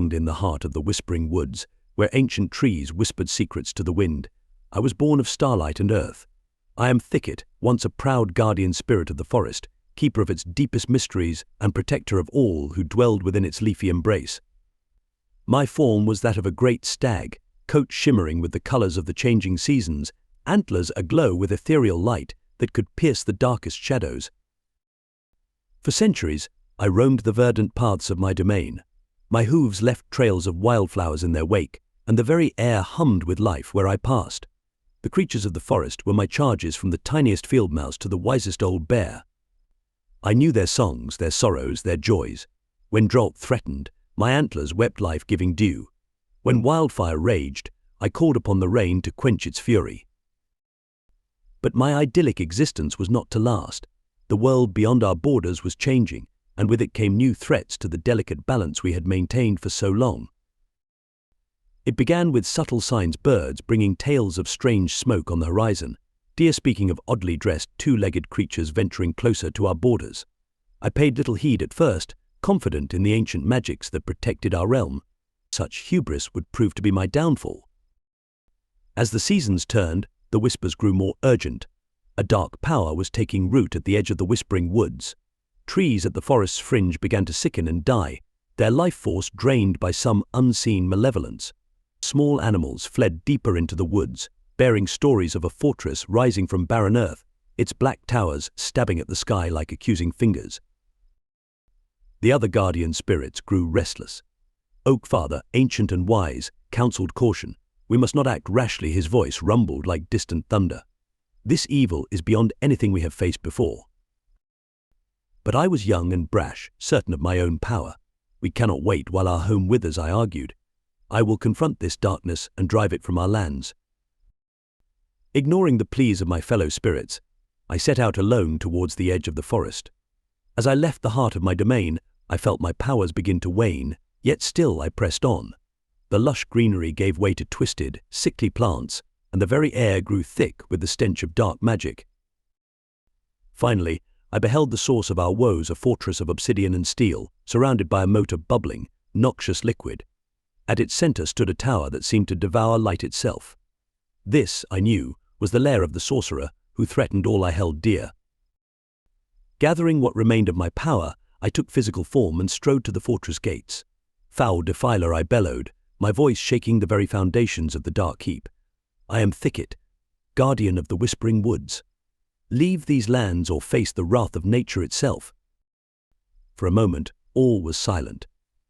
ground in the heart of the whispering woods, where ancient trees whispered secrets to the wind. I was born of starlight and earth. I am Thicket, once a proud guardian spirit of the forest, keeper of its deepest mysteries and protector of all who dwelled within its leafy embrace. My form was that of a great stag, coat shimmering with the colors of the changing seasons, antlers aglow with ethereal light that could pierce the darkest shadows. For centuries, I roamed the verdant paths of my domain. My hooves left trails of wildflowers in their wake, and the very air hummed with life where I passed. The creatures of the forest were my charges, from the tiniest field mouse to the wisest old bear. I knew their songs, their sorrows, their joys. When drought threatened, my antlers wept life-giving dew. When wildfire raged, I called upon the rain to quench its fury. But my idyllic existence was not to last. The world beyond our borders was changing, and with it came new threats to the delicate balance we had maintained for so long. It began with subtle signs: birds bringing tales of strange smoke on the horizon, deer speaking of oddly dressed two-legged creatures venturing closer to our borders. I paid little heed at first, confident in the ancient magics that protected our realm. Such hubris would prove to be my downfall. As the seasons turned, the whispers grew more urgent. A dark power was taking root at the edge of the whispering woods. Trees at the forest's fringe began to sicken and die, their life force drained by some unseen malevolence. Small animals fled deeper into the woods, bearing stories of a fortress rising from barren earth, its black towers stabbing at the sky like accusing fingers. The other guardian spirits grew restless. Oakfather, ancient and wise, counseled caution. We must not act rashly. His voice rumbled like distant thunder. This evil is beyond anything we have faced before. But I was young and brash, certain of my own power. We cannot wait while our home withers, I argued. I will confront this darkness and drive it from our lands. Ignoring the pleas of my fellow spirits, I set out alone towards the edge of the forest. As I left the heart of my domain, I felt my powers begin to wane, yet still I pressed on. The lush greenery gave way to twisted, sickly plants, and the very air grew thick with the stench of dark magic. Finally, I beheld the source of our woes, a fortress of obsidian and steel, surrounded by a moat of bubbling, noxious liquid. At its center stood a tower that seemed to devour light itself. This, I knew, was the lair of the sorcerer who threatened all I held dear. Gathering what remained of my power, I took physical form and strode to the fortress gates. Foul defiler, I bellowed, my voice shaking the very foundations of the dark keep. I am Thicket, guardian of the whispering woods. Leave these lands or face the wrath of nature itself. For a moment, all was silent.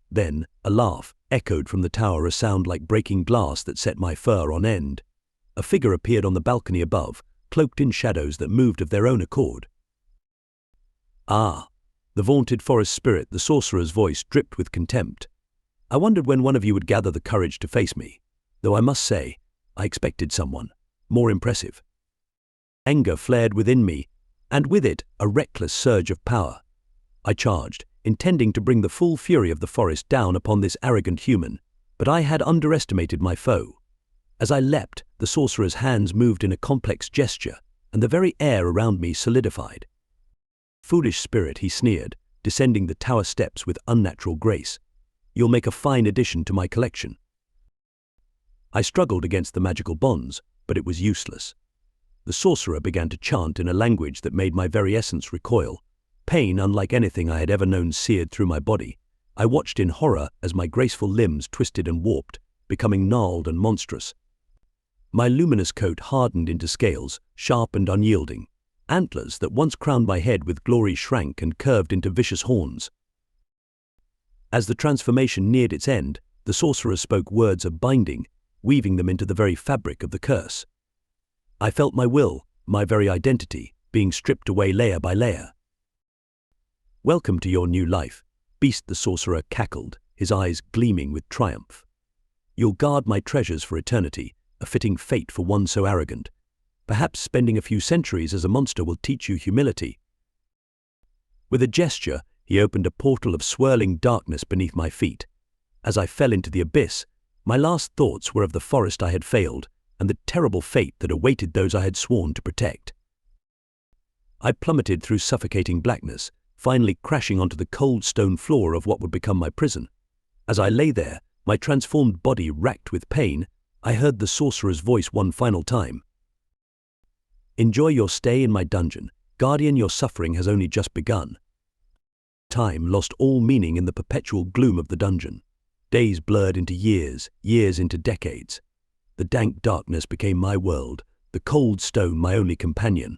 Then, a laugh echoed from the tower, a sound like breaking glass that set my fur on end. A figure appeared on the balcony above, cloaked in shadows that moved of their own accord. Ah, the vaunted forest spirit, the sorcerer's voice dripped with contempt. I wondered when one of you would gather the courage to face me, though I must say, I expected someone more impressive. Anger flared within me, and with it a reckless surge of power. I charged, intending to bring the full fury of the forest down upon this arrogant human, but I had underestimated my foe. As I leapt, the sorcerer's hands moved in a complex gesture, and the very air around me solidified. Foolish spirit, he sneered, descending the tower steps with unnatural grace. You'll make a fine addition to my collection. I struggled against the magical bonds, but it was useless. The sorcerer began to chant in a language that made my very essence recoil. Pain unlike anything I had ever known seared through my body. I watched in horror as my graceful limbs twisted and warped, becoming gnarled and monstrous. My luminous coat hardened into scales, sharp and unyielding. Antlers that once crowned my head with glory shrank and curved into vicious horns. As the transformation neared its end, the sorcerer spoke words of binding, weaving them into the very fabric of the curse. I felt my will, my very identity, being stripped away layer by layer. Welcome to your new life, beast, the sorcerer cackled, his eyes gleaming with triumph. You'll guard my treasures for eternity, a fitting fate for one so arrogant. Perhaps spending a few centuries as a monster will teach you humility. With a gesture, he opened a portal of swirling darkness beneath my feet. As I fell into the abyss, my last thoughts were of the forest I had failed, and the terrible fate that awaited those I had sworn to protect. I plummeted through suffocating blackness, finally crashing onto the cold stone floor of what would become my prison. As I lay there, My transformed body racked with pain, I heard the sorcerer's voice one final time. "Enjoy your stay in my dungeon. Guardian, your suffering has only just begun." Time lost all meaning in the perpetual gloom of the dungeon. Days blurred into years, years into decades. The dank darkness became my world, the cold stone my only companion.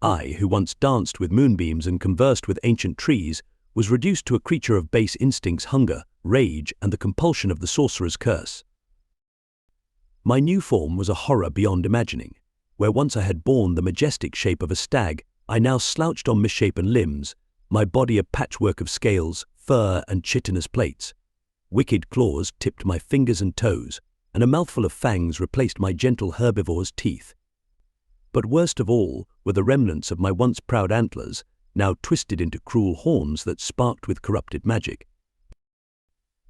I, who once danced with moonbeams and conversed with ancient trees, was reduced to a creature of base instincts, hunger, rage, and the compulsion of the sorcerer's curse. My new form was a horror beyond imagining. Where once I had borne the majestic shape of a stag, I now slouched on misshapen limbs, my body a patchwork of scales, fur, and chitinous plates. Wicked claws tipped my fingers and toes, and a mouthful of fangs replaced my gentle herbivore's teeth. But worst of all were the remnants of my once proud antlers, now twisted into cruel horns that sparked with corrupted magic.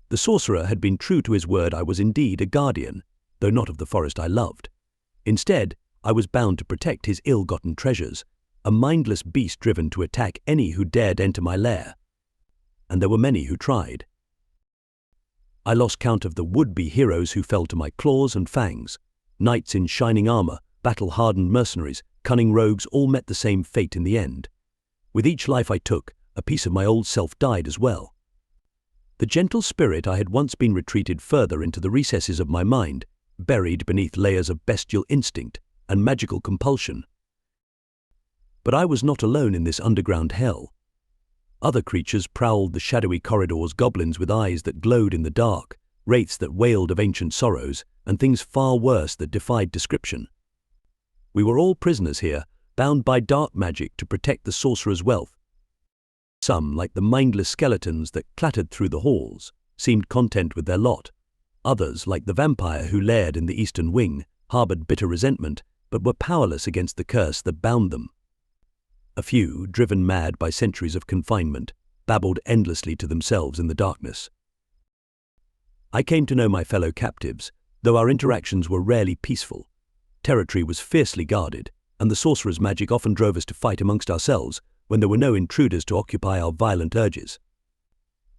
The sorcerer had been true to his word. I was indeed a guardian, though not of the forest I loved. Instead, I was bound to protect his ill-gotten treasures, a mindless beast driven to attack any who dared enter my lair. And there were many who tried. I lost count of the would-be heroes who fell to my claws and fangs. Knights in shining armor, battle-hardened mercenaries, cunning rogues all met the same fate in the end. With each life I took, a piece of my old self died as well. The gentle spirit I had once been retreated further into the recesses of my mind, buried beneath layers of bestial instinct and magical compulsion. But I was not alone in this underground hell. Other creatures prowled the shadowy corridors, goblins with eyes that glowed in the dark, wraiths that wailed of ancient sorrows, and things far worse that defied description. We were all prisoners here, bound by dark magic to protect the sorcerer's wealth. Some, like the mindless skeletons that clattered through the halls, seemed content with their lot. Others, like the vampire who laired in the eastern wing, harbored bitter resentment, but were powerless against the curse that bound them. A few, driven mad by centuries of confinement, babbled endlessly to themselves in the darkness. I came to know my fellow captives, though our interactions were rarely peaceful. Territory was fiercely guarded, and the sorcerer's magic often drove us to fight amongst ourselves when there were no intruders to occupy our violent urges.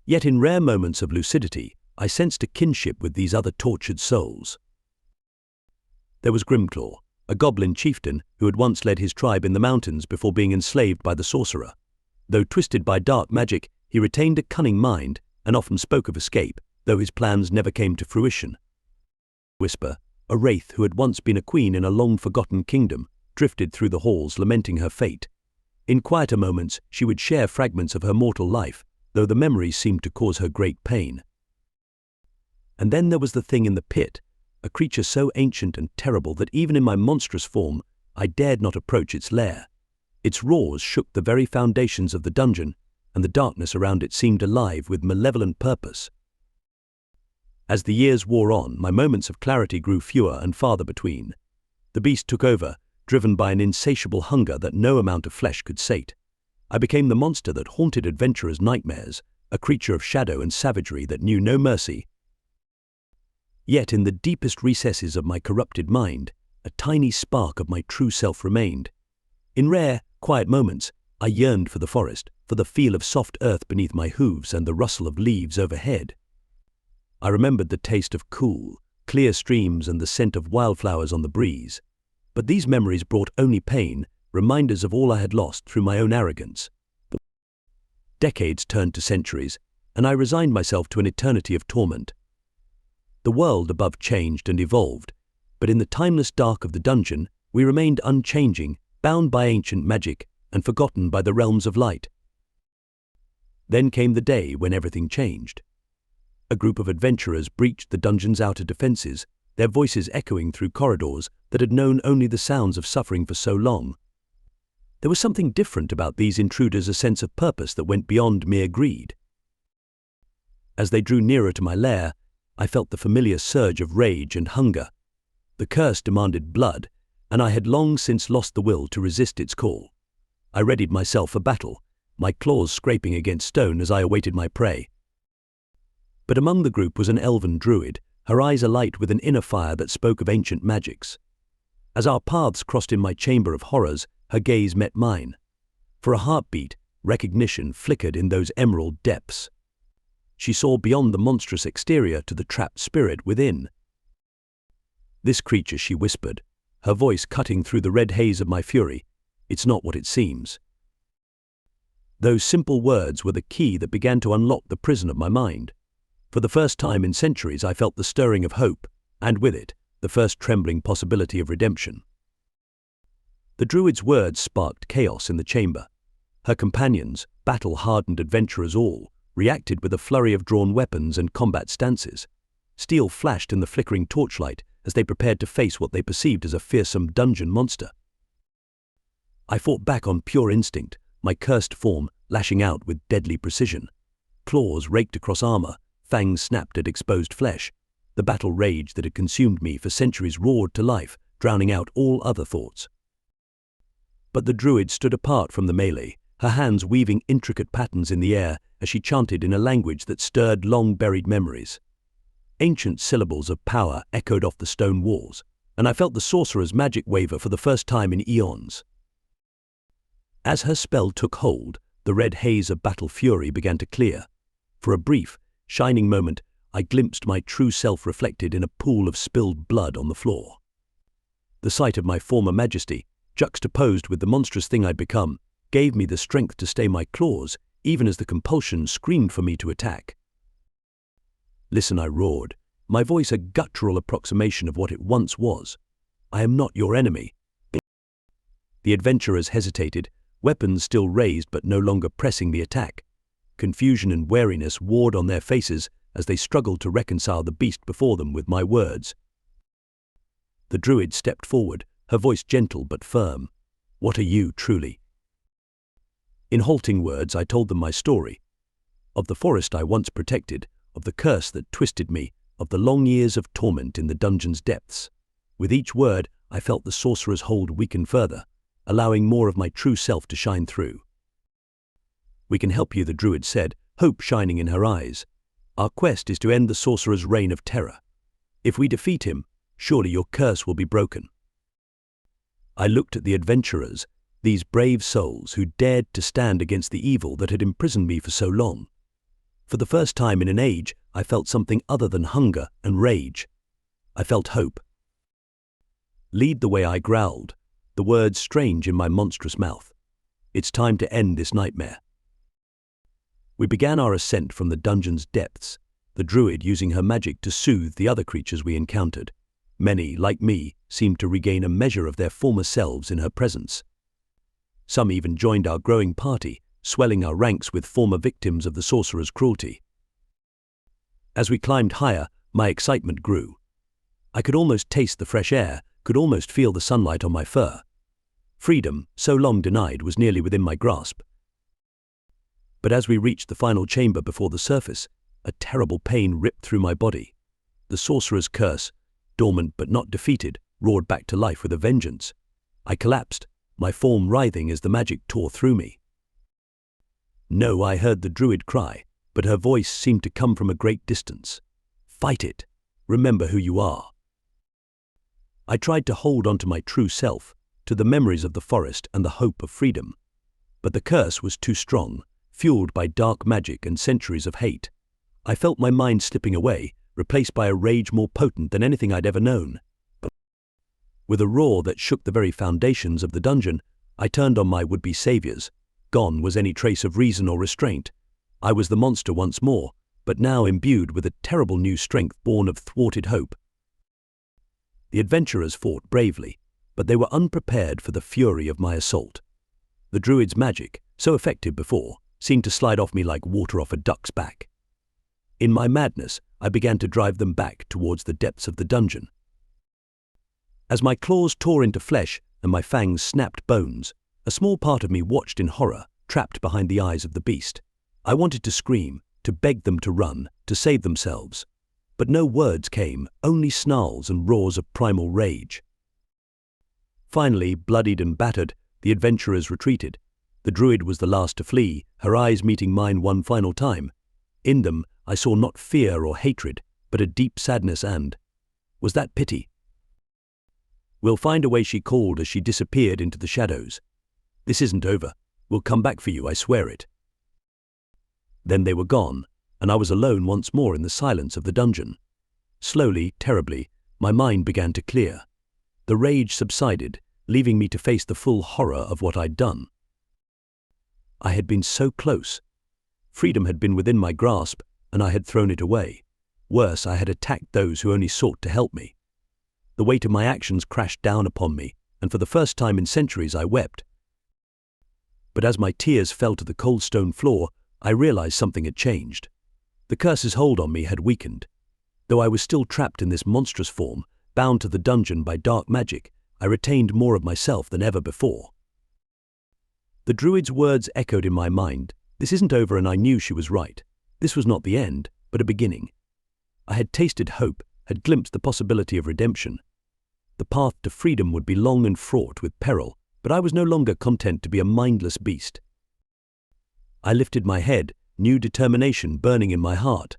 Yet in rare moments of lucidity, I sensed a kinship with these other tortured souls. There was Grimclaw, a goblin chieftain who had once led his tribe in the mountains before being enslaved by the sorcerer. Though twisted by dark magic, he retained a cunning mind and often spoke of escape, though his plans never came to fruition. Whisper, a wraith who had once been a queen in a long-forgotten kingdom, drifted through the halls lamenting her fate. In quieter moments, she would share fragments of her mortal life, though the memories seemed to cause her great pain. And then there was the thing in the pit, a creature so ancient and terrible that even in my monstrous form, I dared not approach its lair. Its roars shook the very foundations of the dungeon, and the darkness around it seemed alive with malevolent purpose. As the years wore on, my moments of clarity grew fewer and farther between. The beast took over, driven by an insatiable hunger that no amount of flesh could sate. I became the monster that haunted adventurers' nightmares, a creature of shadow and savagery that knew no mercy. Yet in the deepest recesses of my corrupted mind, a tiny spark of my true self remained. In rare, quiet moments, I yearned for the forest, for the feel of soft earth beneath my hooves and the rustle of leaves overhead. I remembered the taste of cool, clear streams and the scent of wildflowers on the breeze. But these memories brought only pain, reminders of all I had lost through my own arrogance. Decades turned to centuries, and I resigned myself to an eternity of torment. The world above changed and evolved, but in the timeless dark of the dungeon, we remained unchanging, bound by ancient magic and forgotten by the realms of light. Then came the day when everything changed. A group of adventurers breached the dungeon's outer defenses, their voices echoing through corridors that had known only the sounds of suffering for so long. There was something different about these intruders, a sense of purpose that went beyond mere greed. As they drew nearer to my lair, I felt the familiar surge of rage and hunger. The curse demanded blood, and I had long since lost the will to resist its call. I readied myself for battle, my claws scraping against stone as I awaited my prey. But among the group was an elven druid, her eyes alight with an inner fire that spoke of ancient magics. As our paths crossed in my chamber of horrors, her gaze met mine. For a heartbeat, recognition flickered in those emerald depths. She saw beyond the monstrous exterior to the trapped spirit within. "This creature," she whispered, her voice cutting through the red haze of my fury, "it's not what it seems." Those simple words were the key that began to unlock the prison of my mind. For the first time in centuries, I felt the stirring of hope, and with it, the first trembling possibility of redemption. The druid's words sparked chaos in the chamber. Her companions, battle-hardened adventurers all, reacted with a flurry of drawn weapons and combat stances. Steel flashed in the flickering torchlight as they prepared to face what they perceived as a fearsome dungeon monster. I fought back on pure instinct, my cursed form lashing out with deadly precision. Claws raked across armor, fangs snapped at exposed flesh. The battle rage that had consumed me for centuries roared to life, drowning out all other thoughts. But the druid stood apart from the melee, her hands weaving intricate patterns in the air as she chanted in a language that stirred long-buried memories. Ancient syllables of power echoed off the stone walls, and I felt the sorcerer's magic waver for the first time in eons. As her spell took hold, the red haze of battle fury began to clear. For a brief, shining moment, I glimpsed my true self reflected in a pool of spilled blood on the floor. The sight of my former majesty, juxtaposed with the monstrous thing I'd become, gave me the strength to stay my claws, even as the compulsion screamed for me to attack. "Listen," I roared, my voice a guttural approximation of what it once was. "I am not your enemy." The adventurers hesitated, weapons still raised but no longer pressing the attack. Confusion and wariness warred on their faces as they struggled to reconcile the beast before them with my words. The druid stepped forward, her voice gentle but firm. "What are you, truly?" In halting words, I told them my story. Of the forest I once protected, of the curse that twisted me, of the long years of torment in the dungeon's depths. With each word, I felt the sorcerer's hold weaken further, allowing more of my true self to shine through. "We can help you," the druid said, hope shining in her eyes. "Our quest is to end the sorcerer's reign of terror. If we defeat him, surely your curse will be broken." I looked at the adventurers, these brave souls who dared to stand against the evil that had imprisoned me for so long. For the first time in an age, I felt something other than hunger and rage. I felt hope. "Lead the way," I growled, the words strange in my monstrous mouth. "It's time to end this nightmare." We began our ascent from the dungeon's depths, the druid using her magic to soothe the other creatures we encountered. Many, like me, seemed to regain a measure of their former selves in her presence. Some even joined our growing party, swelling our ranks with former victims of the sorcerer's cruelty. As we climbed higher, my excitement grew. I could almost taste the fresh air, could almost feel the sunlight on my fur. Freedom, so long denied, was nearly within my grasp. But as we reached the final chamber before the surface, a terrible pain ripped through my body. The sorcerer's curse, dormant but not defeated, roared back to life with a vengeance. I collapsed, my form writhing as the magic tore through me. "No," I heard the druid cry, but her voice seemed to come from a great distance. "Fight it. Remember who you are." I tried to hold on to my true self, to the memories of the forest and the hope of freedom. But the curse was too strong, fueled by dark magic and centuries of hate. I felt my mind slipping away, replaced by a rage more potent than anything I'd ever known. With a roar that shook the very foundations of the dungeon, I turned on my would-be saviors. Gone was any trace of reason or restraint. I was the monster once more, but now imbued with a terrible new strength born of thwarted hope. The adventurers fought bravely, but they were unprepared for the fury of my assault. The druid's magic, so effective before, seemed to slide off me like water off a duck's back. In my madness, I began to drive them back towards the depths of the dungeon. As my claws tore into flesh and my fangs snapped bones, a small part of me watched in horror, trapped behind the eyes of the beast. I wanted to scream, to beg them to run, to save themselves. But no words came, only snarls and roars of primal rage. Finally, bloodied and battered, the adventurers retreated. The druid was the last to flee, her eyes meeting mine one final time. In them, I saw not fear or hatred, but a deep sadness and, was that pity? "We'll find a way," she called as she disappeared into the shadows. "This isn't over. We'll come back for you, I swear it." Then they were gone, and I was alone once more in the silence of the dungeon. Slowly, terribly, my mind began to clear. The rage subsided, leaving me to face the full horror of what I'd done. I had been so close. Freedom had been within my grasp, and I had thrown it away. Worse, I had attacked those who only sought to help me. The weight of my actions crashed down upon me, and for the first time in centuries I wept. But as my tears fell to the cold stone floor, I realized something had changed. The curse's hold on me had weakened. Though I was still trapped in this monstrous form, bound to the dungeon by dark magic, I retained more of myself than ever before. The druid's words echoed in my mind. This isn't over, and I knew she was right. This was not the end, but a beginning. I had tasted hope, had glimpsed the possibility of redemption. The path to freedom would be long and fraught with peril, but I was no longer content to be a mindless beast. I lifted my head, new determination burning in my heart.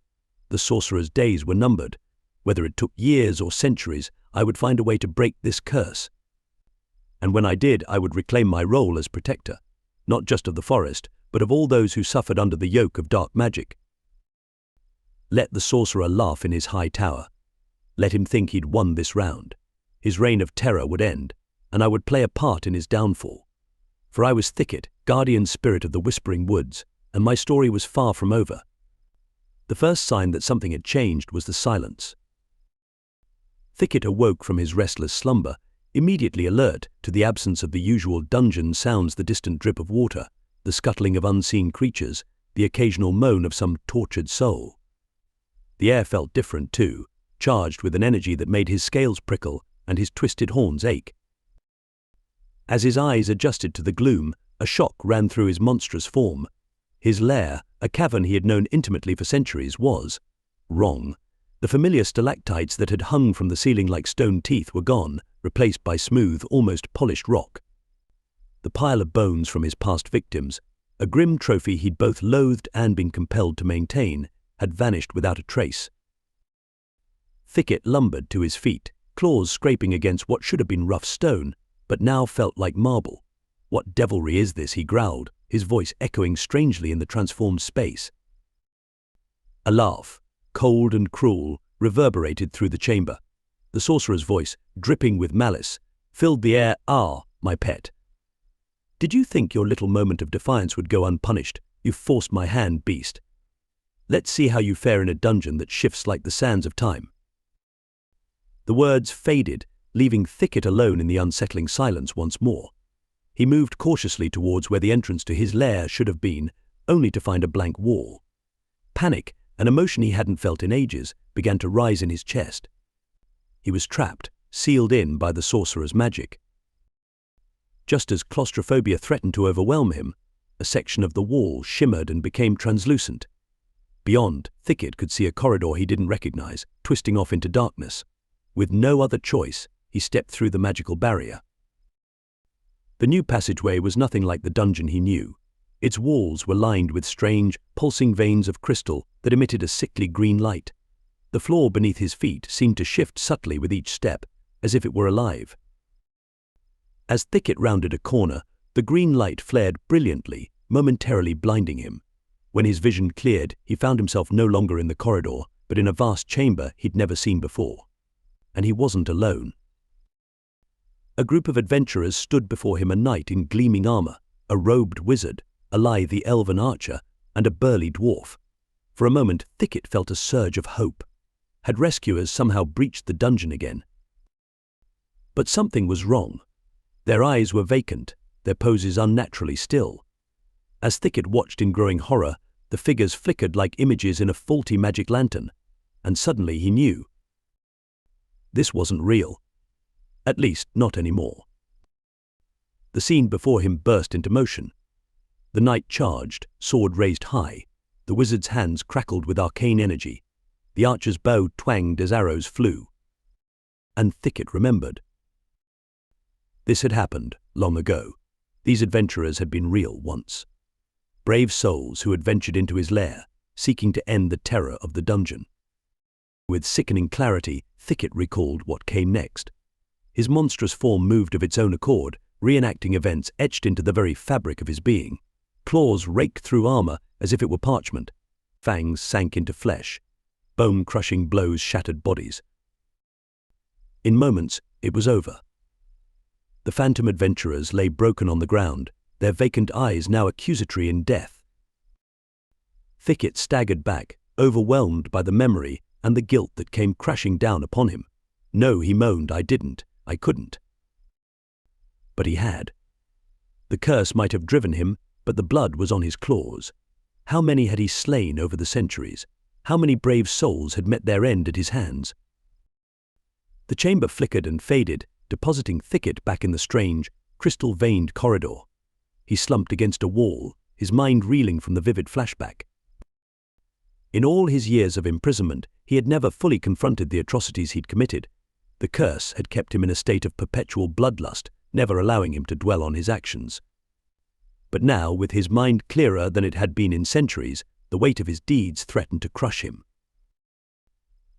The sorcerer's days were numbered. Whether it took years or centuries, I would find a way to break this curse. And when I did, I would reclaim my role as protector, not just of the forest, but of all those who suffered under the yoke of dark magic. Let the sorcerer laugh in his high tower. Let him think he'd won this round. His reign of terror would end, and I would play a part in his downfall. For I was Thicket, guardian spirit of the Whispering Woods, and my story was far from over. The first sign that something had changed was the silence. Thicket awoke from his restless slumber, immediately alert to the absence of the usual dungeon sounds, the distant drip of water, the scuttling of unseen creatures, the occasional moan of some tortured soul. The air felt different too, charged with an energy that made his scales prickle and his twisted horns ache. As his eyes adjusted to the gloom, a shock ran through his monstrous form. His lair, a cavern he had known intimately for centuries, was wrong. The familiar stalactites that had hung from the ceiling like stone teeth were gone, replaced by smooth, almost polished rock. The pile of bones from his past victims, a grim trophy he'd both loathed and been compelled to maintain, had vanished without a trace. Thicket lumbered to his feet, claws scraping against what should have been rough stone, but now felt like marble. "What devilry is this?" he growled, his voice echoing strangely in the transformed space. A laugh, cold and cruel, reverberated through the chamber. The sorcerer's voice, dripping with malice, filled the air. "Ah, my pet. Did you think your little moment of defiance would go unpunished, you forced my hand beast? Let's see how you fare in a dungeon that shifts like the sands of time." The words faded, leaving Thicket alone in the unsettling silence once more. He moved cautiously towards where the entrance to his lair should have been, only to find a blank wall. Panic, an emotion he hadn't felt in ages, began to rise in his chest. He was trapped, sealed in by the sorcerer's magic. Just as claustrophobia threatened to overwhelm him, a section of the wall shimmered and became translucent. Beyond, Thicket could see a corridor he didn't recognize, twisting off into darkness. With no other choice, he stepped through the magical barrier. The new passageway was nothing like the dungeon he knew. Its walls were lined with strange, pulsing veins of crystal that emitted a sickly green light. The floor beneath his feet seemed to shift subtly with each step, as if it were alive. As Thicket rounded a corner, the green light flared brilliantly, momentarily blinding him. When his vision cleared, he found himself no longer in the corridor, but in a vast chamber he'd never seen before. And he wasn't alone. A group of adventurers stood before him, a knight in gleaming armor, a robed wizard, a lithe elven archer, and a burly dwarf. For a moment, Thicket felt a surge of hope. Had rescuers somehow breached the dungeon again? But something was wrong. Their eyes were vacant, their poses unnaturally still. As Thicket watched in growing horror, the figures flickered like images in a faulty magic lantern, and suddenly he knew. This wasn't real. At least, not anymore. The scene before him burst into motion. The knight charged, sword raised high. The wizard's hands crackled with arcane energy. The archer's bow twanged as arrows flew. And Thicket remembered. This had happened long ago. These adventurers had been real once. Brave souls who had ventured into his lair, seeking to end the terror of the dungeon. With sickening clarity, Thicket recalled what came next. His monstrous form moved of its own accord, reenacting events etched into the very fabric of his being. Claws raked through armor as if it were parchment. fangs sank into flesh. Bone-crushing blows shattered bodies. In moments, it was over. The phantom adventurers lay broken on the ground, their vacant eyes now accusatory in death. Thicket staggered back, overwhelmed by the memory and the guilt that came crashing down upon him. No, he moaned, I didn't, I couldn't. But he had. The curse might have driven him, but the blood was on his claws. How many had he slain over the centuries? How many brave souls had met their end at his hands? The chamber flickered and faded, depositing Thicket back in the strange, crystal-veined corridor. He slumped against a wall, his mind reeling from the vivid flashback. In all his years of imprisonment, he had never fully confronted the atrocities he'd committed. The curse had kept him in a state of perpetual bloodlust, never allowing him to dwell on his actions. But now, with his mind clearer than it had been in centuries, the weight of his deeds threatened to crush him.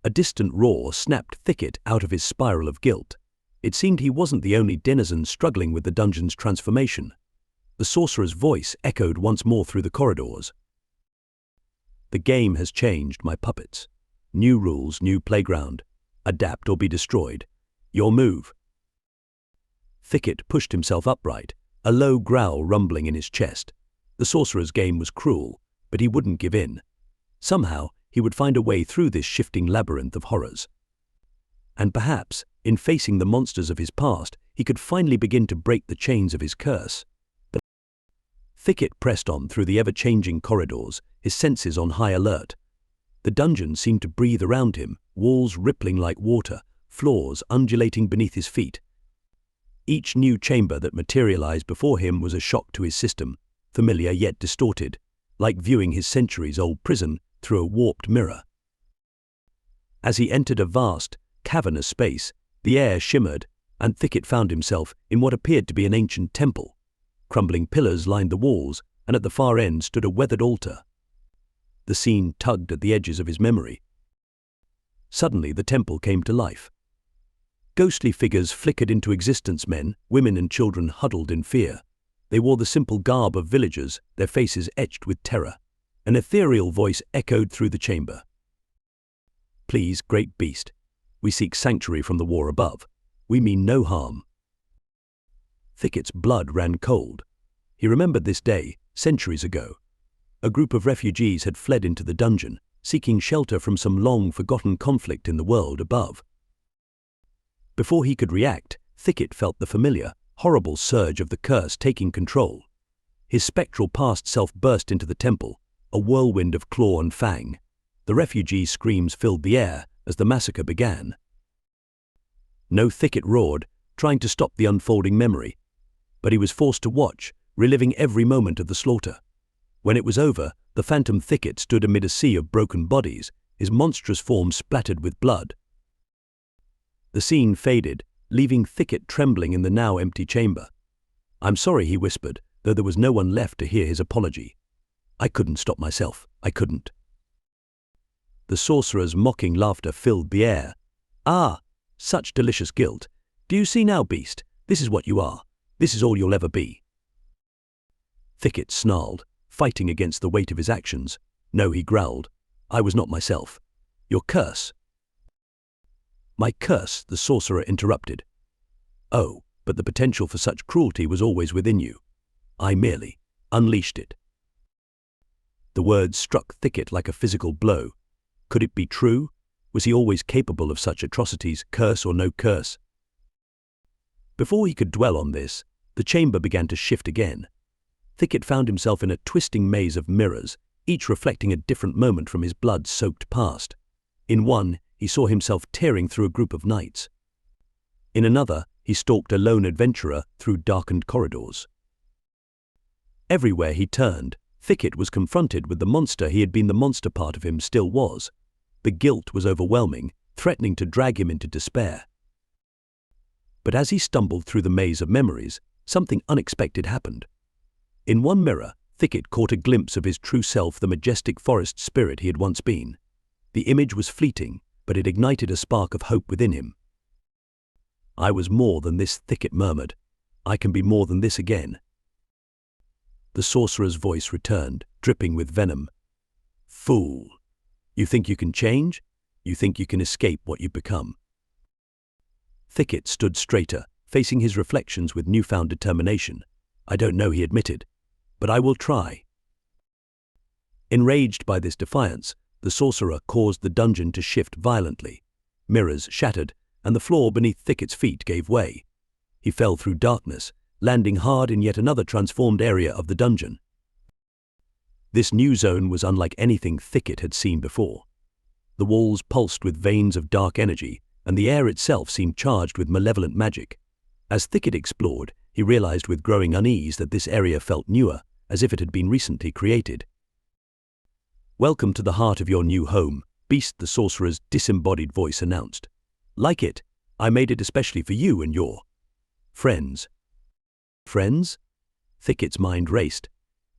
A distant roar snapped Thicket out of his spiral of guilt. It seemed he wasn't the only denizen struggling with the dungeon's transformation. The sorcerer's voice echoed once more through the corridors. The game has changed, my puppets. New rules, new playground. Adapt or be destroyed. Your move. Thicket pushed himself upright, a low growl rumbling in his chest. The sorcerer's game was cruel, but he wouldn't give in. Somehow, he would find a way through this shifting labyrinth of horrors. And perhaps, in facing the monsters of his past, he could finally begin to break the chains of his curse. But Thicket pressed on through the ever-changing corridors, his senses on high alert. The dungeon seemed to breathe around him, walls rippling like water, floors undulating beneath his feet. Each new chamber that materialized before him was a shock to his system, familiar yet distorted, like viewing his centuries-old prison through a warped mirror. As he entered a vast, cavernous space, the air shimmered, and Thicket found himself in what appeared to be an ancient temple. Crumbling pillars lined the walls, and at the far end stood a weathered altar. The scene tugged at the edges of his memory. Suddenly the temple came to life. Ghostly figures flickered into existence, men, women and children huddled in fear. They wore the simple garb of villagers, their faces etched with terror. An ethereal voice echoed through the chamber. Please, great beast. We seek sanctuary from the war above. We mean no harm. Thicket's blood ran cold. He remembered this day, centuries ago. A group of refugees had fled into the dungeon, seeking shelter from some long-forgotten conflict in the world above. Before he could react, Thicket felt the familiar, horrible surge of the curse taking control. His spectral past self burst into the temple, a whirlwind of claw and fang. The refugee screams filled the air as the massacre began. No, Thicket roared, trying to stop the unfolding memory. But he was forced to watch, reliving every moment of the slaughter. When it was over, the phantom Thicket stood amid a sea of broken bodies, his monstrous form splattered with blood. The scene faded, leaving Thicket trembling in the now empty chamber. I'm sorry, he whispered, though there was no one left to hear his apology. I couldn't stop myself, I couldn't. The sorcerer's mocking laughter filled the air. Ah, such delicious guilt. Do you see now, beast? This is what you are. This is all you'll ever be. Thicket snarled, fighting against the weight of his actions. No, he growled. I was not myself. Your curse. My curse, the sorcerer interrupted. Oh, but the potential for such cruelty was always within you. I merely unleashed it. The words struck Thicket like a physical blow. Could it be true? Was he always capable of such atrocities, curse or no curse? Before he could dwell on this, the chamber began to shift again. Thicket found himself in a twisting maze of mirrors, each reflecting a different moment from his blood-soaked past. In one, he saw himself tearing through a group of knights. In another, he stalked a lone adventurer through darkened corridors. Everywhere he turned, Thicket was confronted with the monster he had been. The monster part of him still was. The guilt was overwhelming, threatening to drag him into despair. But as he stumbled through the maze of memories, something unexpected happened. In one mirror, Thicket caught a glimpse of his true self, the majestic forest spirit he had once been. The image was fleeting, but it ignited a spark of hope within him. I was more than this, Thicket murmured. I can be more than this again. The sorcerer's voice returned, dripping with venom. Fool! You think you can change? You think you can escape what you've become? Thicket stood straighter, facing his reflections with newfound determination. I don't know, he admitted, but I will try. Enraged by this defiance, the sorcerer caused the dungeon to shift violently. Mirrors shattered, and the floor beneath Thicket's feet gave way. He fell through darkness, landing hard in yet another transformed area of the dungeon. This new zone was unlike anything Thicket had seen before. The walls pulsed with veins of dark energy, and the air itself seemed charged with malevolent magic. As Thicket explored, he realized with growing unease that this area felt newer, as if it had been recently created. "Welcome to the heart of your new home," Beast the sorcerer's disembodied voice announced. "Like it, I made it especially for you and your friends." Friends? Thicket's mind raced.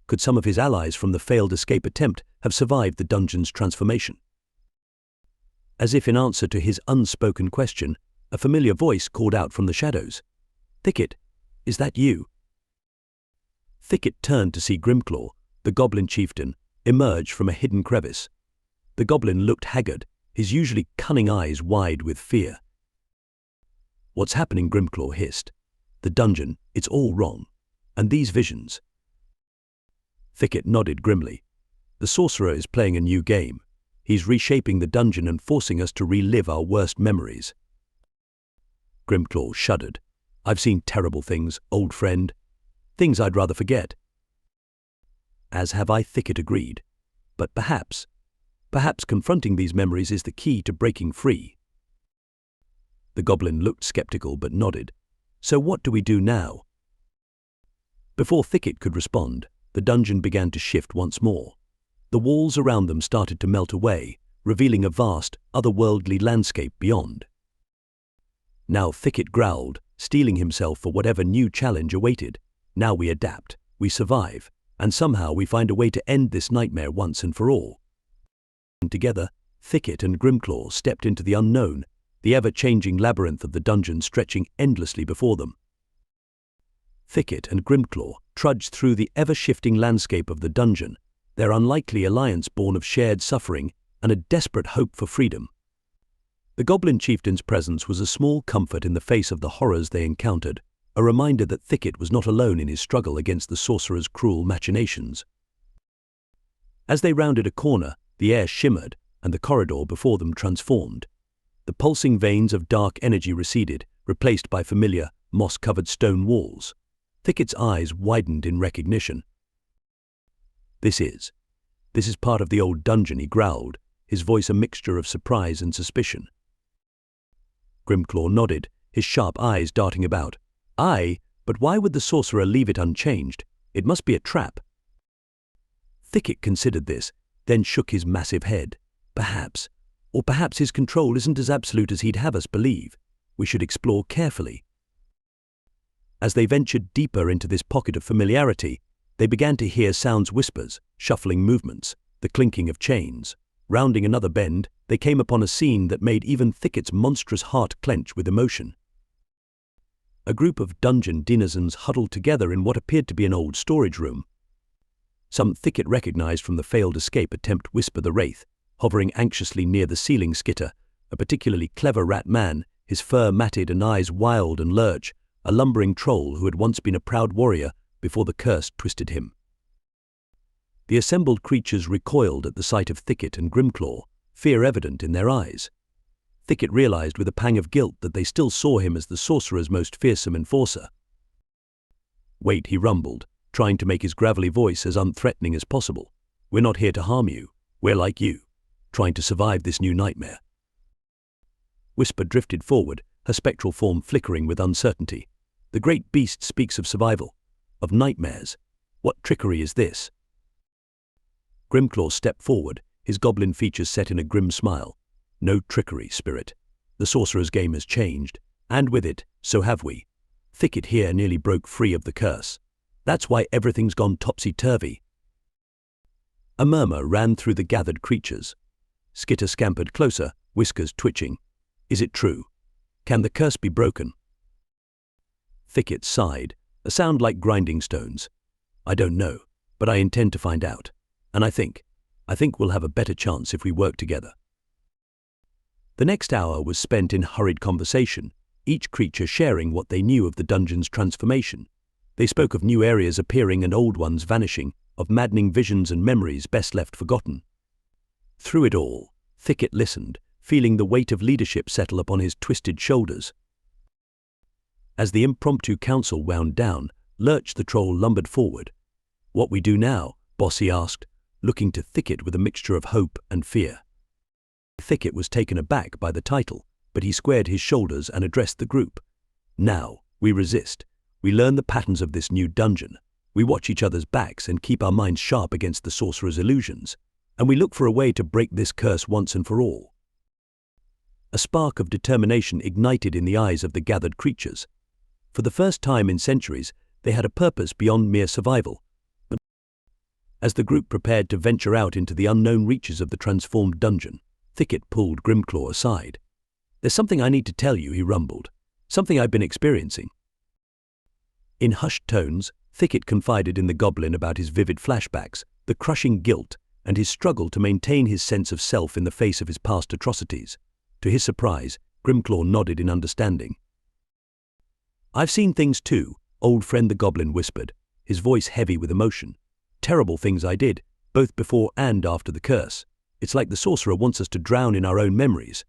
Could some of his allies from the failed escape attempt have survived the dungeon's transformation? As if in answer to his unspoken question, a familiar voice called out from the shadows. "Thicket, is that you?" Thicket turned to see Grimclaw, the goblin chieftain, emerge from a hidden crevice. The goblin looked haggard, his usually cunning eyes wide with fear. "What's happening?" Grimclaw hissed. "The dungeon, it's all wrong. And these visions?" Thicket nodded grimly. "The sorcerer is playing a new game. He's reshaping the dungeon and forcing us to relive our worst memories." Grimclaw shuddered. "I've seen terrible things, old friend. Things I'd rather forget." "As have I," Thicket agreed. "But perhaps confronting these memories is the key to breaking free." The goblin looked skeptical but nodded. "So what do we do now?" Before Thicket could respond, the dungeon began to shift once more. The walls around them started to melt away, revealing a vast, otherworldly landscape beyond. Now Thicket growled, steeling himself for whatever new challenge awaited. "Now we adapt, we survive, and somehow we find a way to end this nightmare once and for all." And together, Thicket and Grimclaw stepped into the unknown, the ever-changing labyrinth of the dungeon stretching endlessly before them. Thicket and Grimclaw trudged through the ever-shifting landscape of the dungeon, their unlikely alliance born of shared suffering and a desperate hope for freedom. The goblin chieftain's presence was a small comfort in the face of the horrors they encountered, a reminder that Thicket was not alone in his struggle against the sorcerer's cruel machinations. As they rounded a corner, the air shimmered and the corridor before them transformed. The pulsing veins of dark energy receded, replaced by familiar, moss-covered stone walls. Thicket's eyes widened in recognition. This is part of the old dungeon," he growled, his voice a mixture of surprise and suspicion. Grimclaw nodded, his sharp eyes darting about. "Aye, but why would the sorcerer leave it unchanged? It must be a trap." Thicket considered this, then shook his massive head. "Perhaps his control isn't as absolute as he'd have us believe. We should explore carefully." As they ventured deeper into this pocket of familiarity, they began to hear sounds, whispers, shuffling movements, the clinking of chains. Rounding another bend, they came upon a scene that made even Thicket's monstrous heart clench with emotion. A group of dungeon denizens huddled together in what appeared to be an old storage room. Some Thicket recognized from the failed escape attempt Whisper the Wraith, hovering anxiously near the ceiling skitter, a particularly clever rat man, his fur matted and eyes wild and lurch, a lumbering troll who had once been a proud warrior before the curse twisted him. The assembled creatures recoiled at the sight of Thicket and Grimclaw, fear evident in their eyes. Thicket realized with a pang of guilt that they still saw him as the sorcerer's most fearsome enforcer. "Wait," he rumbled, trying to make his gravelly voice as unthreatening as possible. "We're not here to harm you. We're like you, trying to survive this new nightmare." Whisper drifted forward, her spectral form flickering with uncertainty. "The great beast speaks of survival, of nightmares. What trickery is this?" Grimclaw stepped forward, his goblin features set in a grim smile. "No trickery, spirit. The sorcerer's game has changed, and with it, so have we. Thicket here nearly broke free of the curse. That's why everything's gone topsy-turvy." A murmur ran through the gathered creatures. Skitter scampered closer, whiskers twitching. "Is it true? Can the curse be broken?" Thicket sighed, a sound like grinding stones. "I don't know, but I intend to find out. And I think I think we'll have a better chance if we work together." The next hour was spent in hurried conversation, each creature sharing what they knew of the dungeon's transformation. They spoke of new areas appearing and old ones vanishing, of maddening visions and memories best left forgotten. Through it all, Thicket listened, feeling the weight of leadership settle upon his twisted shoulders. As the impromptu council wound down, Lurch the Troll lumbered forward. "What we do now?" Bossy asked, looking to Thicket with a mixture of hope and fear. Thicket was taken aback by the title, but he squared his shoulders and addressed the group. "Now, we resist. We learn the patterns of this new dungeon. We watch each other's backs and keep our minds sharp against the sorcerer's illusions. And we look for a way to break this curse once and for all." A spark of determination ignited in the eyes of the gathered creatures. For the first time in centuries, they had a purpose beyond mere survival. As the group prepared to venture out into the unknown reaches of the transformed dungeon, Thicket pulled Grimclaw aside. "There's something I need to tell you," he rumbled. "Something I've been experiencing." In hushed tones, Thicket confided in the goblin about his vivid flashbacks, the crushing guilt, and his struggle to maintain his sense of self in the face of his past atrocities. To his surprise, Grimclaw nodded in understanding. "I've seen things too," old friend the goblin whispered, his voice heavy with emotion. "Terrible things I did, both before and after the curse. It's like the sorcerer wants us to drown in our own memories."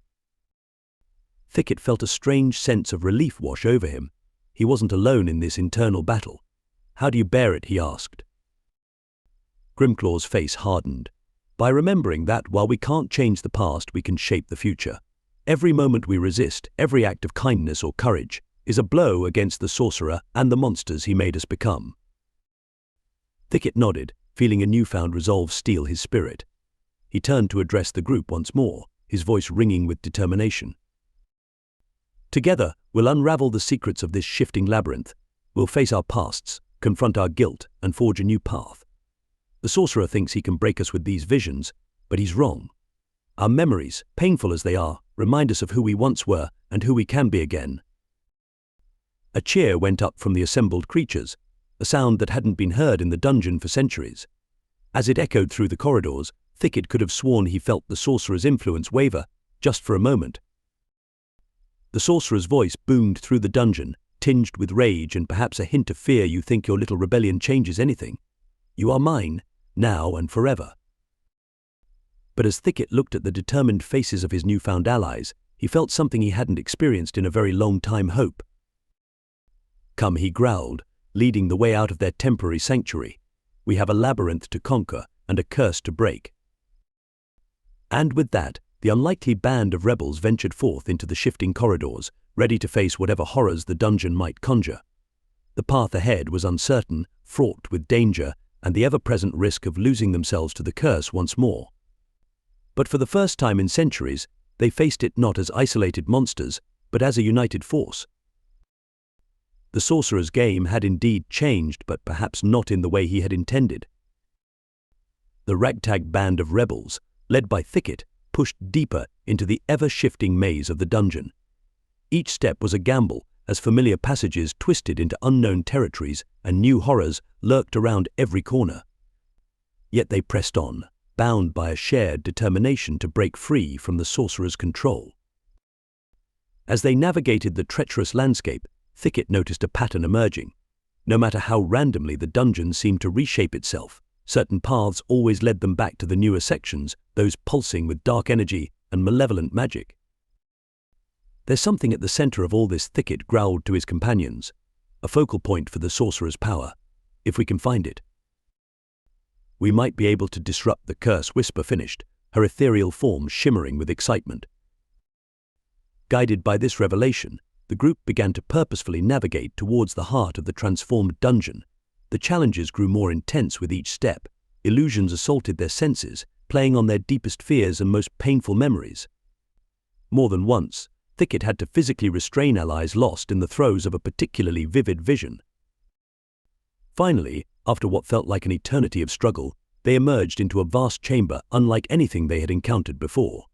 Thicket felt a strange sense of relief wash over him. He wasn't alone in this internal battle. "How do you bear it?" he asked. Grimclaw's face hardened. "By remembering that while we can't change the past, we can shape the future. Every moment we resist, every act of kindness or courage, is a blow against the sorcerer and the monsters he made us become." Thicket nodded, feeling a newfound resolve steel his spirit. He turned to address the group once more, his voice ringing with determination. "Together, we'll unravel the secrets of this shifting labyrinth. We'll face our pasts, confront our guilt, and forge a new path. The sorcerer thinks he can break us with these visions, but he's wrong. Our memories, painful as they are, remind us of who we once were and who we can be again." A cheer went up from the assembled creatures, a sound that hadn't been heard in the dungeon for centuries. As it echoed through the corridors, Thicket could have sworn he felt the sorcerer's influence waver, just for a moment. The sorcerer's voice boomed through the dungeon, tinged with rage and perhaps a hint of fear. "You think your little rebellion changes anything? You are mine, now and forever." But as Thicket looked at the determined faces of his newfound allies, he felt something he hadn't experienced in a very long time: hope. "Come," he growled, leading the way out of their temporary sanctuary. "We have a labyrinth to conquer and a curse to break." And with that, the unlikely band of rebels ventured forth into the shifting corridors, ready to face whatever horrors the dungeon might conjure. The path ahead was uncertain, fraught with danger, and the ever-present risk of losing themselves to the curse once more. But for the first time in centuries, they faced it not as isolated monsters, but as a united force. The sorcerer's game had indeed changed, but perhaps not in the way he had intended. The ragtag band of rebels, led by Thicket, pushed deeper into the ever-shifting maze of the dungeon. Each step was a gamble, as familiar passages twisted into unknown territories and new horrors lurked around every corner. Yet they pressed on, bound by a shared determination to break free from the sorcerer's control. As they navigated the treacherous landscape, Thicket noticed a pattern emerging. No matter how randomly the dungeon seemed to reshape itself, certain paths always led them back to the newer sections, those pulsing with dark energy and malevolent magic. "There's something at the center of all this," Thicket growled to his companions. "A focal point for the sorcerer's power. If we can find it, we might be able to disrupt the curse." Whisper finished, her ethereal form shimmering with excitement. Guided by this revelation, the group began to purposefully navigate towards the heart of the transformed dungeon. The challenges grew more intense with each step. Illusions assaulted their senses, playing on their deepest fears and most painful memories. More than once, Thicket had to physically restrain allies lost in the throes of a particularly vivid vision. Finally, after what felt like an eternity of struggle, they emerged into a vast chamber unlike anything they had encountered before.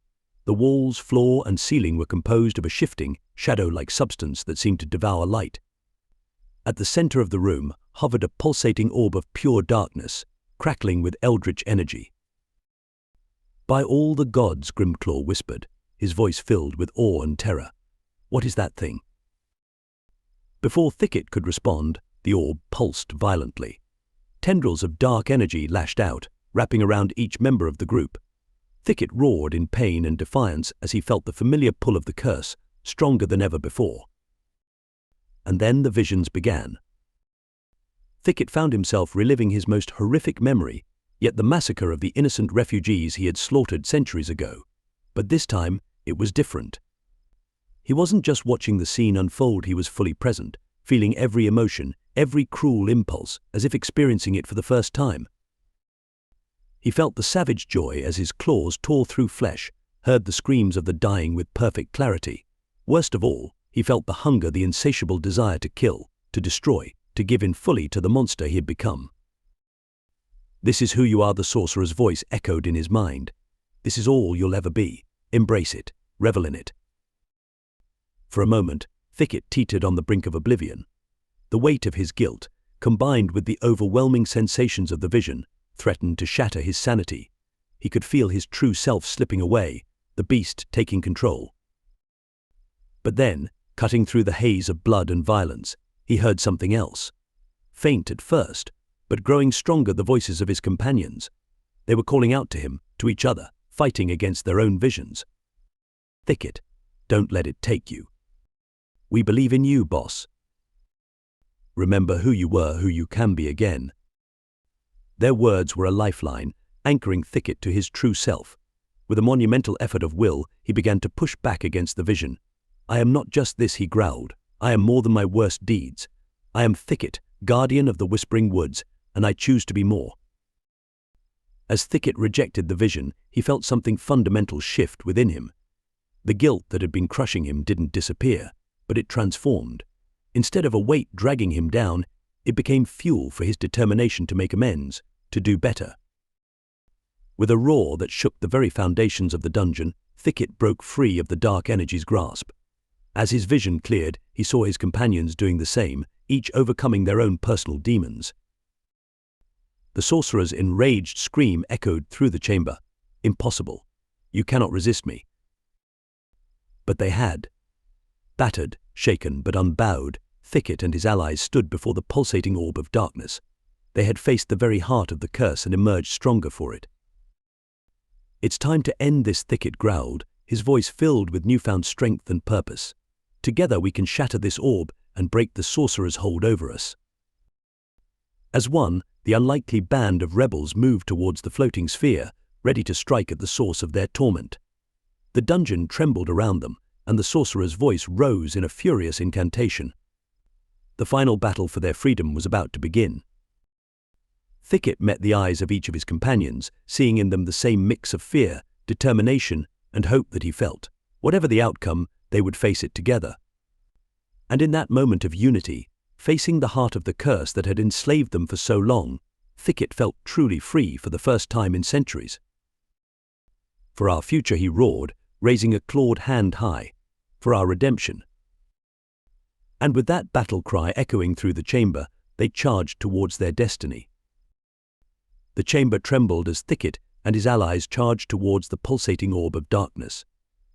The walls, floor, and ceiling were composed of a shifting, shadow-like substance that seemed to devour light. At the center of the room hovered a pulsating orb of pure darkness, crackling with eldritch energy. "By all the gods," Grimclaw whispered, his voice filled with awe and terror. "What is that thing?" Before Thicket could respond, the orb pulsed violently. Tendrils of dark energy lashed out, wrapping around each member of the group. Thicket roared in pain and defiance as he felt the familiar pull of the curse, stronger than ever before. And then the visions began. Thicket found himself reliving his most horrific memory, yet the massacre of the innocent refugees he had slaughtered centuries ago. But this time, it was different. He wasn't just watching the scene unfold, he was fully present, feeling every emotion, every cruel impulse, as if experiencing it for the first time. He felt the savage joy as his claws tore through flesh, heard the screams of the dying with perfect clarity. Worst of all, he felt the hunger, the insatiable desire to kill, to destroy, to give in fully to the monster he had become. "This is who you are," the sorcerer's voice echoed in his mind. "This is all you'll ever be. Embrace it, revel in it." For a moment, Thicket teetered on the brink of oblivion. The weight of his guilt, combined with the overwhelming sensations of the vision, threatened to shatter his sanity. He could feel his true self slipping away, the beast taking control. But then, cutting through the haze of blood and violence, he heard something else. Faint at first, but growing stronger, the voices of his companions. They were calling out to him, to each other, fighting against their own visions. "Thicket, don't let it take you. We believe in you, boss. Remember who you were, who you can be again." Their words were a lifeline, anchoring Thicket to his true self. With a monumental effort of will, he began to push back against the vision. "I am not just this," he growled. "I am more than my worst deeds. I am Thicket, guardian of the Whispering Woods, and I choose to be more." As Thicket rejected the vision, he felt something fundamental shift within him. The guilt that had been crushing him didn't disappear, but it transformed. Instead of a weight dragging him down, it became fuel for his determination to make amends, to do better. With a roar that shook the very foundations of the dungeon, Thicket broke free of the dark energy's grasp. As his vision cleared, he saw his companions doing the same, each overcoming their own personal demons. The sorcerer's enraged scream echoed through the chamber. "Impossible. You cannot resist me." But they had. Battered, shaken, but unbowed, Thicket and his allies stood before the pulsating orb of darkness. They had faced the very heart of the curse and emerged stronger for it. "It's time to end this," Thicket growled, his voice filled with newfound strength and purpose. "Together we can shatter this orb and break the sorcerer's hold over us." As one, the unlikely band of rebels moved towards the floating sphere, ready to strike at the source of their torment. The dungeon trembled around them, and the sorcerer's voice rose in a furious incantation. The final battle for their freedom was about to begin. Thicket met the eyes of each of his companions, seeing in them the same mix of fear, determination, and hope that he felt. Whatever the outcome, they would face it together. And in that moment of unity, facing the heart of the curse that had enslaved them for so long, Thicket felt truly free for the first time in centuries. "For our future," he roared, raising a clawed hand high. "For our redemption." And with that battle cry echoing through the chamber, they charged towards their destiny. The chamber trembled as Thicket and his allies charged towards the pulsating orb of darkness.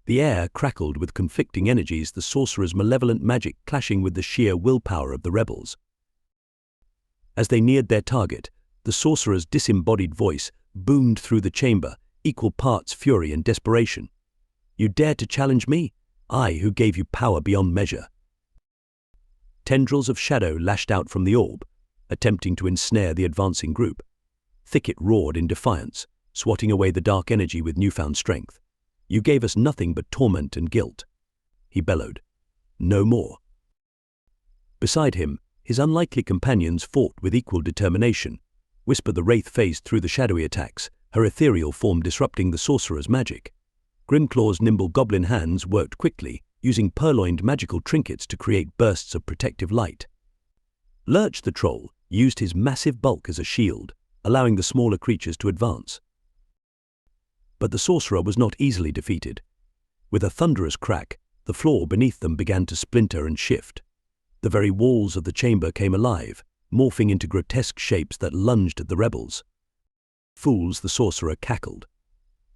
The air crackled with conflicting energies, the sorcerer's malevolent magic clashing with the sheer willpower of the rebels. As they neared their target, the sorcerer's disembodied voice boomed through the chamber, equal parts fury and desperation. "You dare to challenge me? I, who gave you power beyond measure." Tendrils of shadow lashed out from the orb, attempting to ensnare the advancing group. Thicket roared in defiance, swatting away the dark energy with newfound strength. "You gave us nothing but torment and guilt," he bellowed. "No more." Beside him, his unlikely companions fought with equal determination. Whisper the Wraith phased through the shadowy attacks, her ethereal form disrupting the sorcerer's magic. Grimclaw's nimble goblin hands worked quickly, using purloined magical trinkets to create bursts of protective light. Lurch the troll used his massive bulk as a shield, allowing the smaller creatures to advance. But the sorcerer was not easily defeated. With a thunderous crack, the floor beneath them began to splinter and shift. The very walls of the chamber came alive, morphing into grotesque shapes that lunged at the rebels. "Fools," the sorcerer cackled.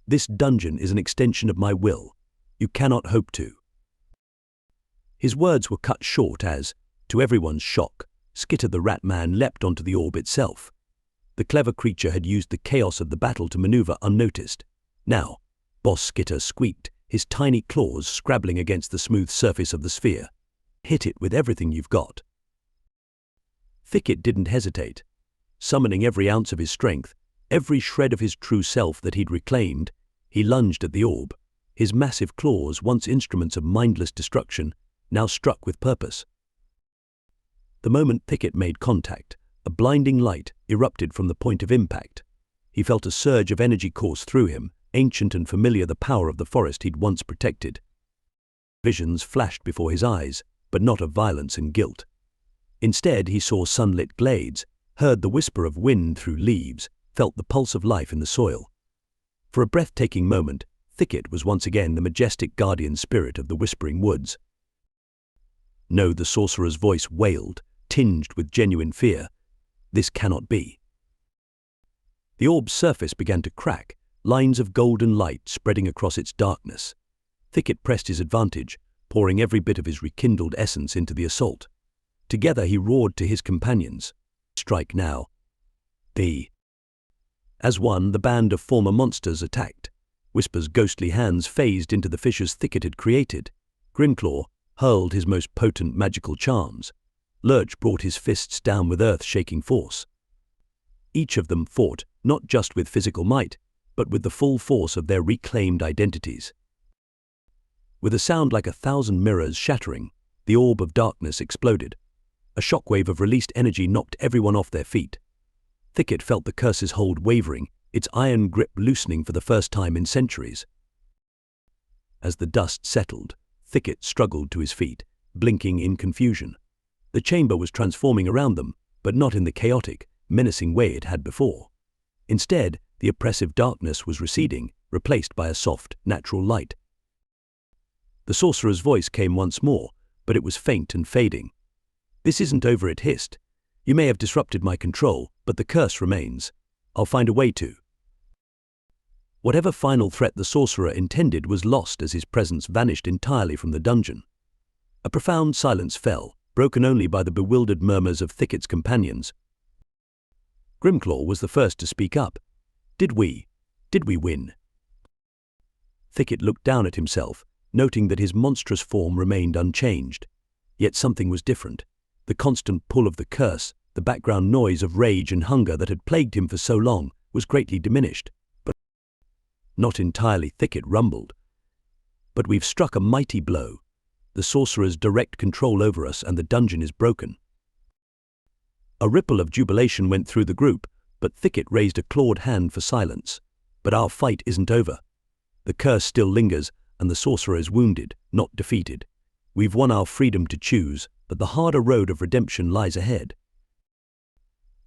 This dungeon is an extension of my will. You cannot hope to." His words were cut short as, to everyone's shock, Skitter the Rat Man leapt onto the orb itself. The clever creature had used the chaos of the battle to maneuver unnoticed. Now, Boss Skitter squeaked, his tiny claws scrabbling against the smooth surface of the sphere. "Hit it with everything you've got." Thicket didn't hesitate. Summoning every ounce of his strength, every shred of his true self that he'd reclaimed, he lunged at the orb. His massive claws, once instruments of mindless destruction, now struck with purpose. The moment Thicket made contact, a blinding light erupted from the point of impact. He felt a surge of energy course through him, ancient and familiar, the power of the forest he'd once protected. Visions flashed before his eyes, but not of violence and guilt. Instead, he saw sunlit glades, heard the whisper of wind through leaves, felt the pulse of life in the soil. For a breathtaking moment, Thicket was once again the majestic guardian spirit of the whispering woods. "No," the sorcerer's voice wailed, tinged with genuine fear. "This cannot be." The orb's surface began to crack, lines of golden light spreading across its darkness. Thicket pressed his advantage, pouring every bit of his rekindled essence into the assault. Together he roared to his companions, "Strike now." As one, the band of former monsters attacked. Whisper's ghostly hands phased into the fissures Thicket had created. Grimclaw hurled his most potent magical charms. Lurch brought his fists down with earth-shaking force. Each of them fought, not just with physical might, but with the full force of their reclaimed identities. With a sound like 1,000 mirrors shattering, the orb of darkness exploded. A shockwave of released energy knocked everyone off their feet. Thicket felt the curse's hold wavering, its iron grip loosening for the first time in centuries. As the dust settled, Thicket struggled to his feet, blinking in confusion. The chamber was transforming around them, but not in the chaotic, menacing way it had before. Instead, the oppressive darkness was receding, replaced by a soft, natural light. The sorcerer's voice came once more, but it was faint and fading. "This isn't over," it hissed. "You may have disrupted my control, but the curse remains. I'll find a way to." Whatever final threat the sorcerer intended was lost as his presence vanished entirely from the dungeon. A profound silence fell, broken only by the bewildered murmurs of Thicket's companions. Grimclaw was the first to speak up. Did we win?" Thicket looked down at himself, noting that his monstrous form remained unchanged. Yet something was different. The constant pull of the curse, the background noise of rage and hunger that had plagued him for so long, was greatly diminished. "But not entirely," Thicket rumbled. "But we've struck a mighty blow. The sorcerer's direct control over us, and the dungeon is broken." A ripple of jubilation went through the group, but Thicket raised a clawed hand for silence. "But our fight isn't over. The curse still lingers, and the sorcerer is wounded, not defeated. We've won our freedom to choose, but the harder road of redemption lies ahead."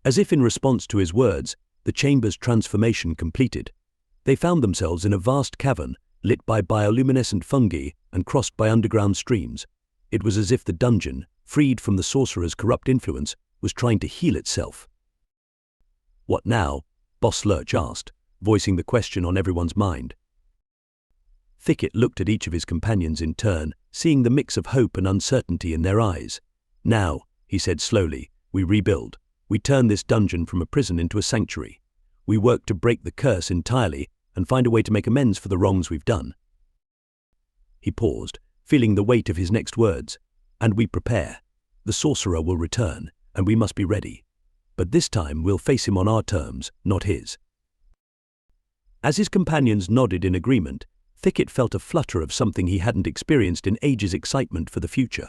As if in response to his words, the chamber's transformation completed. They found themselves in a vast cavern, lit by bioluminescent fungi and crossed by underground streams. It was as if the dungeon, freed from the sorcerer's corrupt influence, was trying to heal itself. "What now?" Boss Lurch asked, voicing the question on everyone's mind. Thicket looked at each of his companions in turn, seeing the mix of hope and uncertainty in their eyes. "Now," he said slowly, "we rebuild. We turn this dungeon from a prison into a sanctuary. We work to break the curse entirely and find a way to make amends for the wrongs we've done." He paused, feeling the weight of his next words. "And we prepare. The sorcerer will return, and we must be ready. But this time we'll face him on our terms, not his." As his companions nodded in agreement, Thicket felt a flutter of something he hadn't experienced in ages: excitement for the future.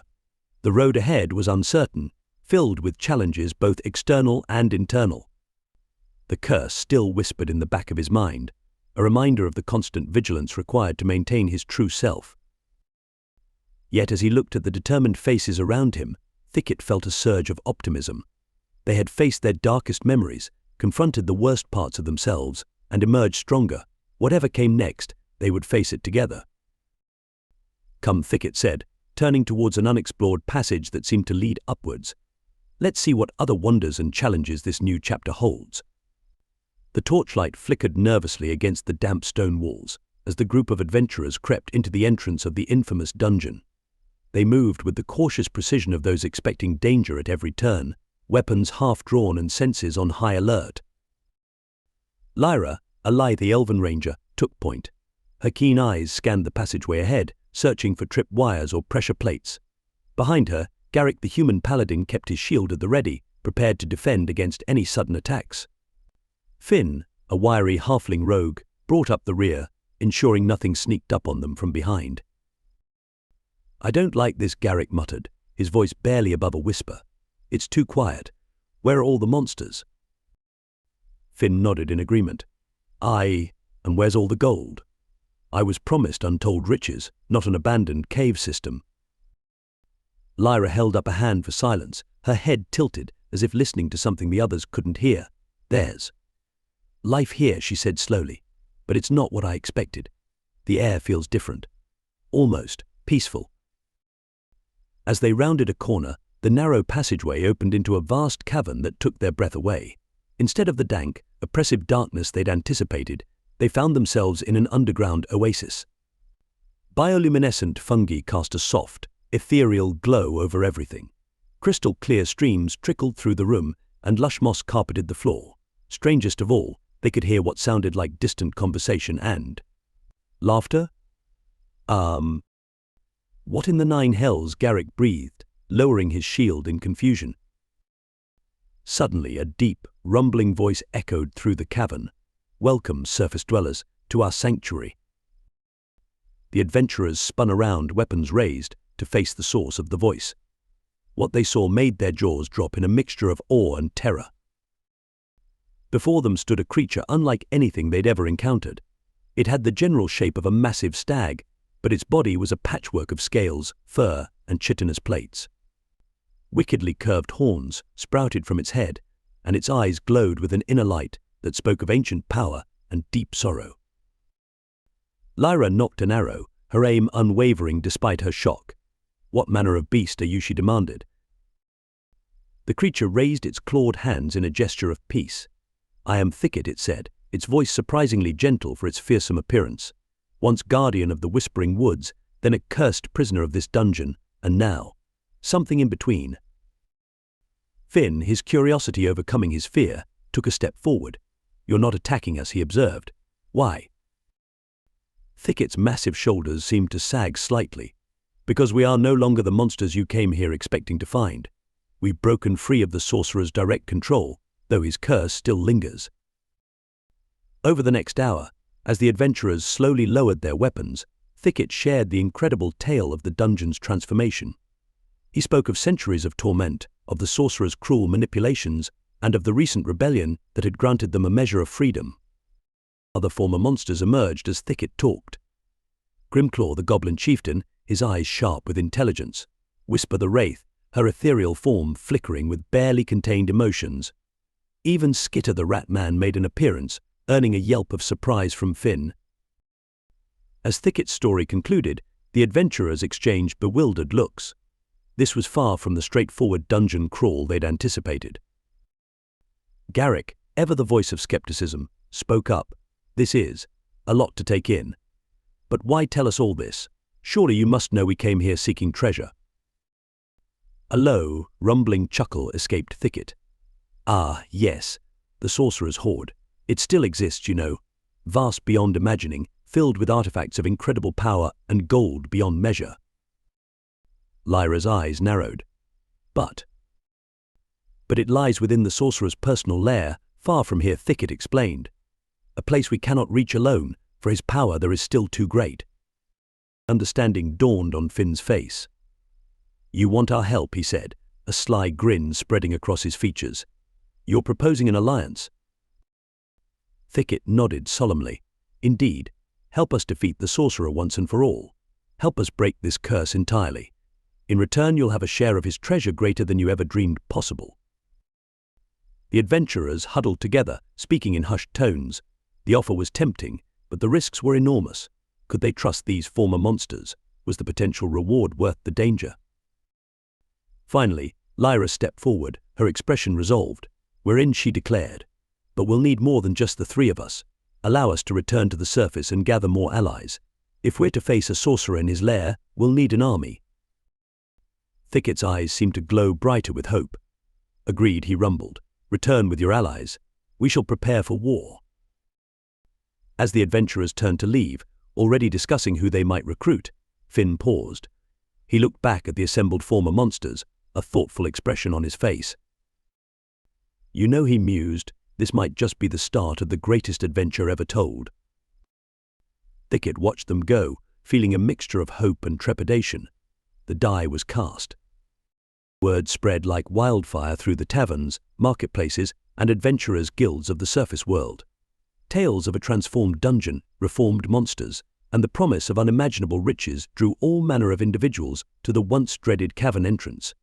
The road ahead was uncertain, filled with challenges both external and internal. The curse still whispered in the back of his mind, a reminder of the constant vigilance required to maintain his true self. Yet as he looked at the determined faces around him, Thicket felt a surge of optimism. They had faced their darkest memories, confronted the worst parts of themselves, and emerged stronger. Whatever came next, they would face it together. "Come," Thicket said, turning towards an unexplored passage that seemed to lead upwards. "Let's see what other wonders and challenges this new chapter holds." The torchlight flickered nervously against the damp stone walls as the group of adventurers crept into the entrance of the infamous dungeon. They moved with the cautious precision of those expecting danger at every turn, weapons half drawn and senses on high alert. Lyra, a lithe elven ranger, took point. Her keen eyes scanned the passageway ahead, searching for trip wires or pressure plates. Behind her, Garrick the human paladin kept his shield at the ready, prepared to defend against any sudden attacks. Finn, a wiry halfling rogue, brought up the rear, ensuring nothing sneaked up on them from behind. "I don't like this," Garrick muttered, his voice barely above a whisper. "It's too quiet. Where are all the monsters?" Finn nodded in agreement. And where's all the gold? I was promised untold riches, not an abandoned cave system." Lyra held up a hand for silence, her head tilted, as if listening to something the others couldn't hear. "There's life here," she said slowly, "but it's not what I expected. The air feels different. Almost peaceful." As they rounded a corner, the narrow passageway opened into a vast cavern that took their breath away. Instead of the dank, oppressive darkness they'd anticipated, they found themselves in an underground oasis. Bioluminescent fungi cast a soft, ethereal glow over everything. Crystal clear streams trickled through the room, and lush moss carpeted the floor. Strangest of all, they could hear what sounded like distant conversation and laughter. What in the nine hells?" Garrick breathed, lowering his shield in confusion. Suddenly a deep, rumbling voice echoed through the cavern. "Welcome, surface dwellers, to our sanctuary." The adventurers spun around, weapons raised, to face the source of the voice. What they saw made their jaws drop in a mixture of awe and terror. Before them stood a creature unlike anything they'd ever encountered. It had the general shape of a massive stag, but its body was a patchwork of scales, fur, and chitinous plates. Wickedly curved horns sprouted from its head, and its eyes glowed with an inner light that spoke of ancient power and deep sorrow. Lyra nocked an arrow, her aim unwavering despite her shock. "What manner of beast are you?" she demanded. The creature raised its clawed hands in a gesture of peace. "I am Thicket," it said, its voice surprisingly gentle for its fearsome appearance. "Once guardian of the Whispering Woods, then a cursed prisoner of this dungeon, and now something in between." Finn, his curiosity overcoming his fear, took a step forward. "You're not attacking us," he observed. "Why?" Thicket's massive shoulders seemed to sag slightly. "Because we are no longer the monsters you came here expecting to find. We've broken free of the sorcerer's direct control, though his curse still lingers." Over the next hour, as the adventurers slowly lowered their weapons, Thicket shared the incredible tale of the dungeon's transformation. He spoke of centuries of torment, of the sorcerer's cruel manipulations, and of the recent rebellion that had granted them a measure of freedom. Other former monsters emerged as Thicket talked. Grimclaw the goblin chieftain, his eyes sharp with intelligence. Whisper the wraith, her ethereal form flickering with barely contained emotions. Even Skitter the rat man made an appearance, earning a yelp of surprise from Finn. As Thicket's story concluded, the adventurers exchanged bewildered looks. This was far from the straightforward dungeon crawl they'd anticipated. Garrick, ever the voice of skepticism, spoke up. "This is a lot to take in. But why tell us all this? Surely you must know we came here seeking treasure." A low, rumbling chuckle escaped Thicket. "Ah, yes, the sorcerer's hoard. It still exists, you know. Vast beyond imagining, filled with artifacts of incredible power and gold beyond measure." Lyra's eyes narrowed. But it lies within the sorcerer's personal lair, far from here," Thicket explained. "A place we cannot reach alone, for his power there is still too great." Understanding dawned on Finn's face. "You want our help," he said, a sly grin spreading across his features. "You're proposing an alliance?" Thicket nodded solemnly. "Indeed. Help us defeat the sorcerer once and for all. Help us break this curse entirely. In return, you'll have a share of his treasure greater than you ever dreamed possible." The adventurers huddled together, speaking in hushed tones. The offer was tempting, but the risks were enormous. Could they trust these former monsters? Was the potential reward worth the danger? Finally, Lyra stepped forward, her expression resolved. "We're in," she declared. but we'll need more than just the three of us. Allow us to return to the surface and gather more allies. If we're to face a sorcerer in his lair, we'll need an army." Thicket's eyes seemed to glow brighter with hope. "Agreed," he rumbled. "Return with your allies. We shall prepare for war." As the adventurers turned to leave, already discussing who they might recruit, Finn paused. He looked back at the assembled former monsters, a thoughtful expression on his face. "You know," he mused, "this might just be the start of the greatest adventure ever told." Thicket watched them go, feeling a mixture of hope and trepidation. The die was cast. Word spread like wildfire through the taverns, marketplaces, and adventurers' guilds of the surface world. Tales of a transformed dungeon, reformed monsters, and the promise of unimaginable riches drew all manner of individuals to the once-dreaded cavern entrance.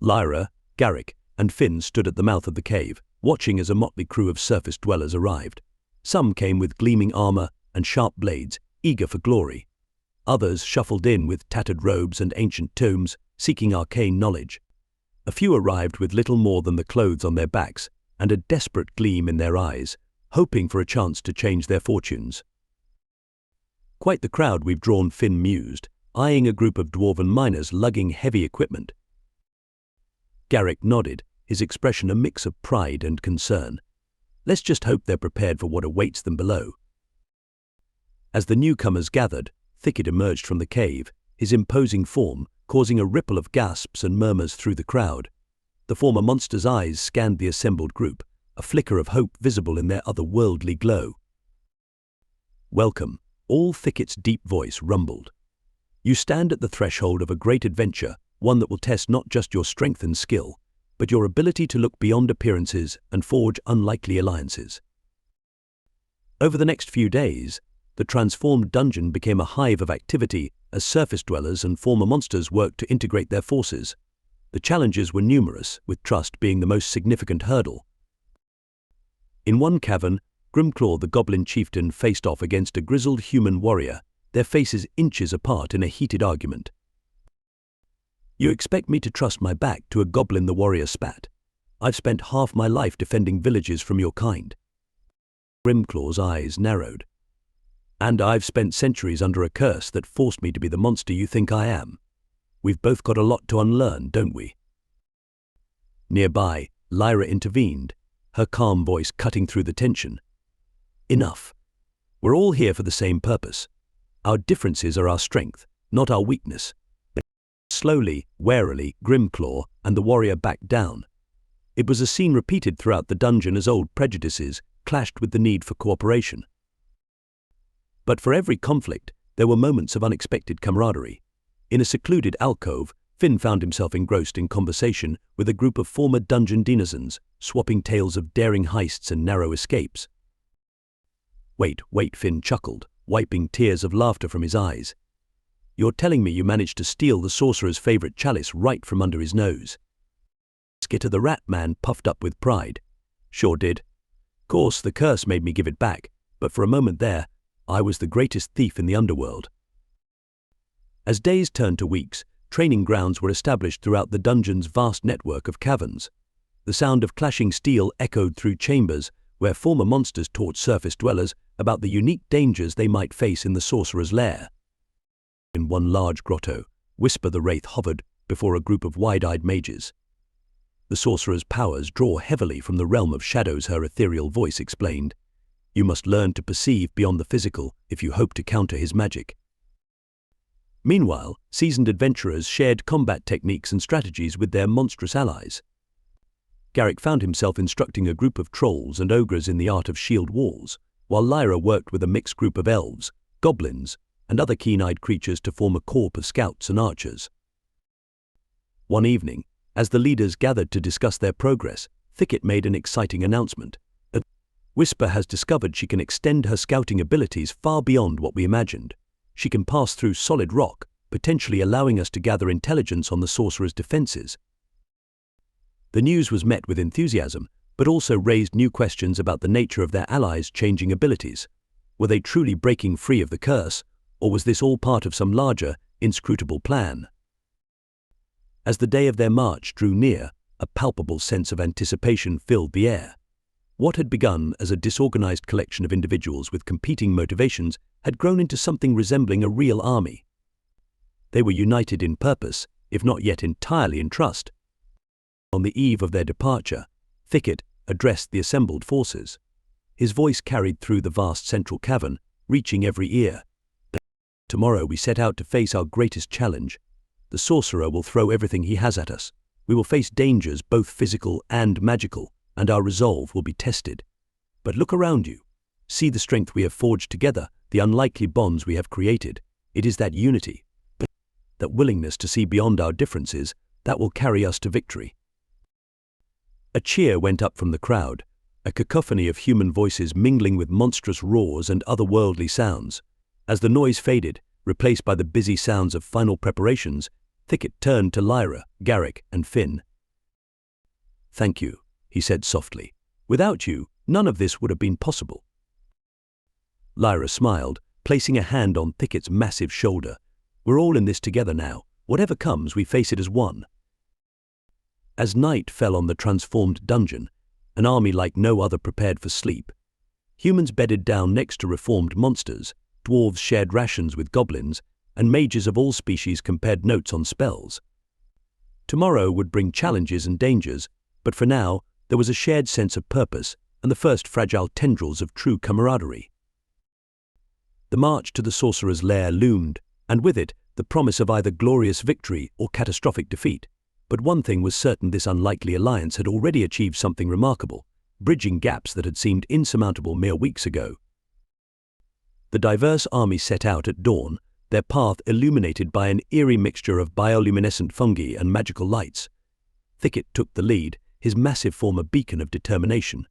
Lyra, Garrick, and Finn stood at the mouth of the cave, watching as a motley crew of surface dwellers arrived. Some came with gleaming armor and sharp blades, eager for glory. Others shuffled in with tattered robes and ancient tomes, seeking arcane knowledge. A few arrived with little more than the clothes on their backs and a desperate gleam in their eyes, hoping for a chance to change their fortunes. "Quite the crowd we've drawn," Finn mused, eyeing a group of dwarven miners lugging heavy equipment. Garrick nodded, his expression a mix of pride and concern. "Let's just hope they're prepared for what awaits them below." As the newcomers gathered, Thicket emerged from the cave, his imposing form causing a ripple of gasps and murmurs through the crowd. The former monster's eyes scanned the assembled group, a flicker of hope visible in their otherworldly glow. "Welcome," all Thicket's deep voice rumbled. "You stand at the threshold of a great adventure, one that will test not just your strength and skill, but your ability to look beyond appearances and forge unlikely alliances." Over the next few days, the transformed dungeon became a hive of activity as surface dwellers and former monsters worked to integrate their forces. The challenges were numerous, with trust being the most significant hurdle. In one cavern, Grimclaw the goblin chieftain faced off against a grizzled human warrior, their faces inches apart in a heated argument. "You expect me to trust my back to a goblin?" the warrior spat. "I've spent half my life defending villages from your kind." Grimclaw's eyes narrowed. "And I've spent centuries under a curse that forced me to be the monster you think I am. We've both got a lot to unlearn, don't we?" Nearby, Lyra intervened, her calm voice cutting through the tension. "Enough. We're all here for the same purpose. Our differences are our strength, not our weakness." Slowly, warily, Grimclaw and the warrior backed down. It was a scene repeated throughout the dungeon as old prejudices clashed with the need for cooperation. But for every conflict, there were moments of unexpected camaraderie. In a secluded alcove, Finn found himself engrossed in conversation with a group of former dungeon denizens, swapping tales of daring heists and narrow escapes. Wait, Finn chuckled, wiping tears of laughter from his eyes. "You're telling me you managed to steal the sorcerer's favorite chalice right from under his nose?" Skitter the Rat Man puffed up with pride. "Sure did. Course, the curse made me give it back, but for a moment there, I was the greatest thief in the underworld." As days turned to weeks, training grounds were established throughout the dungeon's vast network of caverns. The sound of clashing steel echoed through chambers where former monsters taught surface dwellers about the unique dangers they might face in the sorcerer's lair. In one large grotto, Whisper the Wraith hovered before a group of wide-eyed mages. "The sorcerer's powers draw heavily from the realm of shadows," her ethereal voice explained. "You must learn to perceive beyond the physical if you hope to counter his magic." Meanwhile, seasoned adventurers shared combat techniques and strategies with their monstrous allies. Garrick found himself instructing a group of trolls and ogres in the art of shield walls, while Lyra worked with a mixed group of elves, goblins, and other keen-eyed creatures to form a corps of scouts and archers. One evening, as the leaders gathered to discuss their progress, Thicket made an exciting announcement. "Whisper has discovered she can extend her scouting abilities far beyond what we imagined. She can pass through solid rock, potentially allowing us to gather intelligence on the sorcerer's defenses." The news was met with enthusiasm, but also raised new questions about the nature of their allies' changing abilities. Were they truly breaking free of the curse, or was this all part of some larger, inscrutable plan? As the day of their march drew near, a palpable sense of anticipation filled the air. What had begun as a disorganized collection of individuals with competing motivations had grown into something resembling a real army. They were united in purpose, if not yet entirely in trust. On the eve of their departure, Thicket addressed the assembled forces. His voice carried through the vast central cavern, reaching every ear. Tomorrow we set out to face our greatest challenge. The sorcerer will throw everything he has at us. We will face dangers both physical and magical, and our resolve will be tested. But look around you. See the strength we have forged together, the unlikely bonds we have created. It is that unity, that willingness to see beyond our differences, that will carry us to victory. A cheer went up from the crowd, a cacophony of human voices mingling with monstrous roars and otherworldly sounds. As the noise faded, replaced by the busy sounds of final preparations, Thicket turned to Lyra, Garrick, and Finn. "Thank you," he said softly. "Without you, none of this would have been possible." Lyra smiled, placing a hand on Thicket's massive shoulder. "We're all in this together now. Whatever comes, we face it as one." As night fell on the transformed dungeon, an army like no other prepared for sleep. Humans bedded down next to reformed monsters, dwarves shared rations with goblins, and mages of all species compared notes on spells. Tomorrow would bring challenges and dangers, but for now, there was a shared sense of purpose and the first fragile tendrils of true camaraderie. The march to the sorcerer's lair loomed, and with it, the promise of either glorious victory or catastrophic defeat. But one thing was certain: this unlikely alliance had already achieved something remarkable, bridging gaps that had seemed insurmountable mere weeks ago. The diverse army set out at dawn, their path illuminated by an eerie mixture of bioluminescent fungi and magical lights. Thicket took the lead, his massive form a beacon of determination.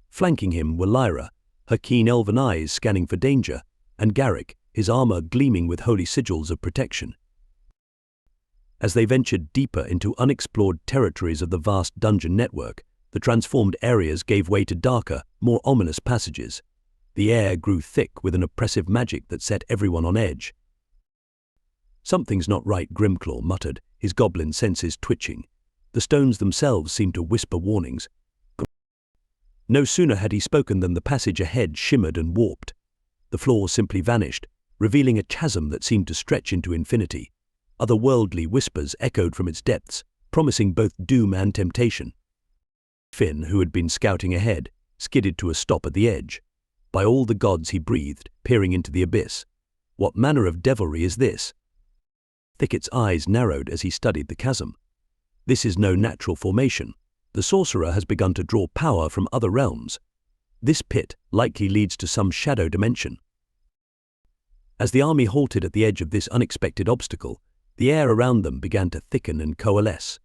Flanking him were Lyra, her keen elven eyes scanning for danger, and Garrick, his armor gleaming with holy sigils of protection. As they ventured deeper into unexplored territories of the vast dungeon network, the transformed areas gave way to darker, more ominous passages. The air grew thick with an oppressive magic that set everyone on edge. "Something's not right," Grimclaw muttered, his goblin senses twitching. The stones themselves seemed to whisper warnings. No sooner had he spoken than the passage ahead shimmered and warped. The floor simply vanished, revealing a chasm that seemed to stretch into infinity. Otherworldly whispers echoed from its depths, promising both doom and temptation. Finn, who had been scouting ahead, skidded to a stop at the edge. "By all the gods," he breathed, peering into the abyss. "What manner of devilry is this?" Thicket's eyes narrowed as he studied the chasm. This is no natural formation. The sorcerer has begun to draw power from other realms. This pit likely leads to some shadow dimension. As the army halted at the edge of this unexpected obstacle, the air around them began to thicken and coalesce.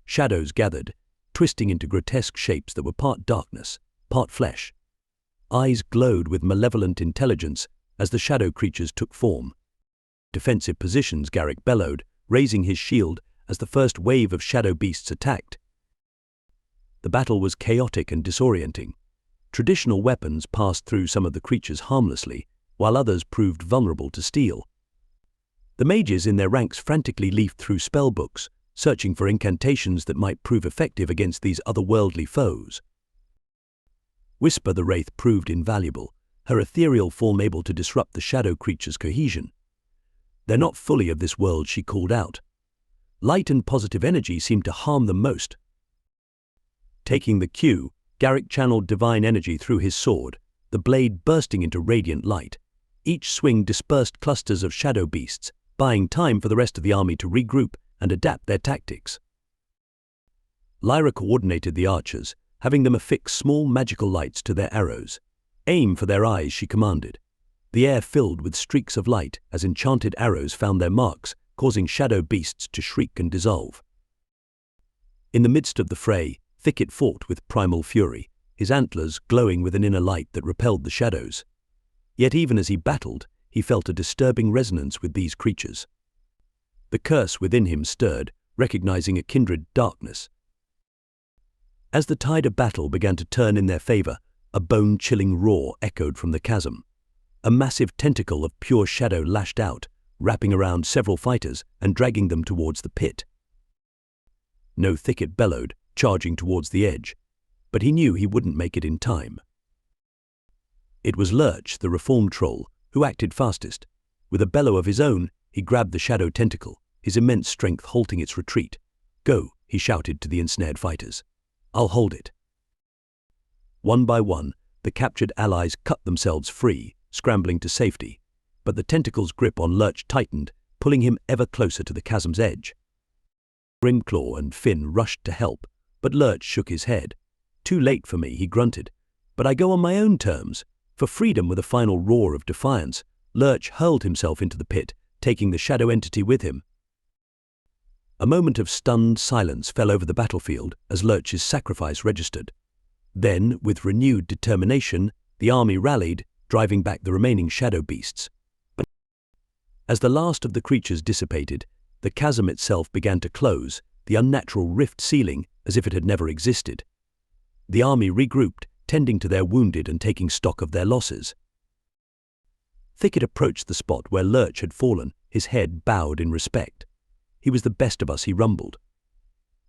Shadows gathered, twisting into grotesque shapes that were part darkness, part flesh. Eyes glowed with malevolent intelligence as the shadow creatures took form. "Defensive positions," Garrick bellowed, raising his shield as the first wave of shadow beasts attacked. The battle was chaotic and disorienting. Traditional weapons passed through some of the creatures harmlessly, while others proved vulnerable to steel. The mages in their ranks frantically leafed through spellbooks, searching for incantations that might prove effective against these otherworldly foes. Whisper the Wraith proved invaluable, her ethereal form able to disrupt the shadow creature's cohesion. "They're not fully of this world," she called out. Light and positive energy seemed to harm them most. Taking the cue, Garrick channeled divine energy through his sword, the blade bursting into radiant light. Each swing dispersed clusters of shadow beasts, buying time for the rest of the army to regroup and adapt their tactics. Lyra coordinated the archers, having them affix small magical lights to their arrows. "Aim for their eyes," she commanded. The air filled with streaks of light as enchanted arrows found their marks, causing shadow beasts to shriek and dissolve. In the midst of the fray, Thicket fought with primal fury, his antlers glowing with an inner light that repelled the shadows. Yet even as he battled, he felt a disturbing resonance with these creatures. The curse within him stirred, recognizing a kindred darkness. As the tide of battle began to turn in their favor, a bone-chilling roar echoed from the chasm. A massive tentacle of pure shadow lashed out, wrapping around several fighters and dragging them towards the pit. No, Thicket bellowed, charging towards the edge. but he knew he wouldn't make it in time. It was Lurch, the reformed troll, who acted fastest. With a bellow of his own, he grabbed the shadow tentacle, his immense strength halting its retreat. "Go," he shouted to the ensnared fighters. "I'll hold it." One by one, the captured allies cut themselves free, scrambling to safety, but the tentacle's grip on Lurch tightened, pulling him ever closer to the chasm's edge. Grimclaw and Finn rushed to help, but Lurch shook his head. "Too late for me," he grunted. "But I go on my own terms." For freedom, with a final roar of defiance, Lurch hurled himself into the pit, taking the shadow entity with him. A moment of stunned silence fell over the battlefield as Lurch's sacrifice registered. Then, with renewed determination, the army rallied, driving back the remaining shadow beasts. But as the last of the creatures dissipated, the chasm itself began to close, the unnatural rift sealing as if it had never existed. The army regrouped, tending to their wounded and taking stock of their losses. Thicket approached the spot where Lurch had fallen, his head bowed in respect. "He was the best of us," he rumbled.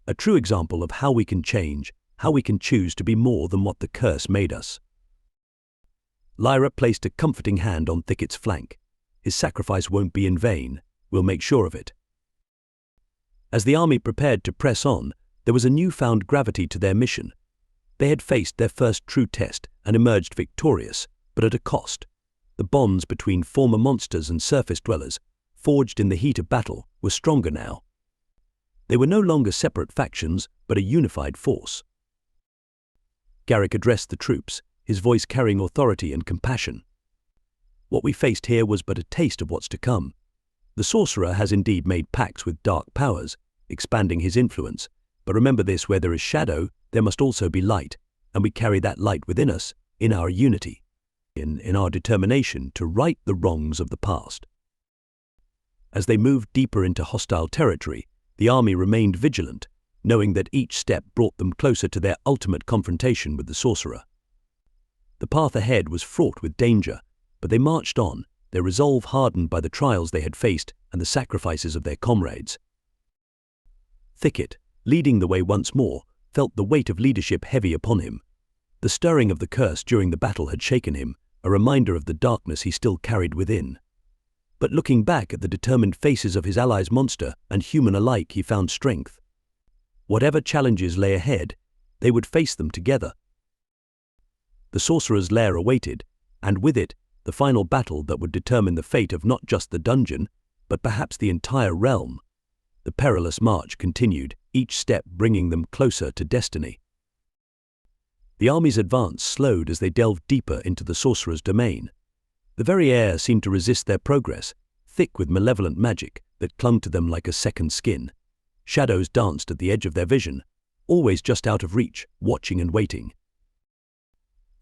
"A true example of how we can change, how we can choose to be more than what the curse made us." Lyra placed a comforting hand on Thicket's flank. "His sacrifice won't be in vain. We'll make sure of it." As the army prepared to press on, there was a newfound gravity to their mission. They had faced their first true test and emerged victorious, but at a cost. The bonds between former monsters and surface dwellers, forged in the heat of battle, were stronger now. They were no longer separate factions, but a unified force. Garrick addressed the troops, his voice carrying authority and compassion. "What we faced here was but a taste of what's to come. The sorcerer has indeed made pacts with dark powers, expanding his influence, but remember this: where there is shadow, there must also be light, and we carry that light within us, in our unity, in our determination to right the wrongs of the past." As they moved deeper into hostile territory, the army remained vigilant, knowing that each step brought them closer to their ultimate confrontation with the sorcerer. The path ahead was fraught with danger, but they marched on, their resolve hardened by the trials they had faced and the sacrifices of their comrades. Thicket, leading the way once more, felt the weight of leadership heavy upon him. The stirring of the curse during the battle had shaken him, a reminder of the darkness he still carried within. But looking back at the determined faces of his allies, monster and human alike, he found strength. Whatever challenges lay ahead, they would face them together. The sorcerer's lair awaited, and with it, the final battle that would determine the fate of not just the dungeon, but perhaps the entire realm. The perilous march continued, each step bringing them closer to destiny. The army's advance slowed as they delved deeper into the sorcerer's domain. The very air seemed to resist their progress, thick with malevolent magic that clung to them like a second skin. Shadows danced at the edge of their vision, always just out of reach, watching and waiting.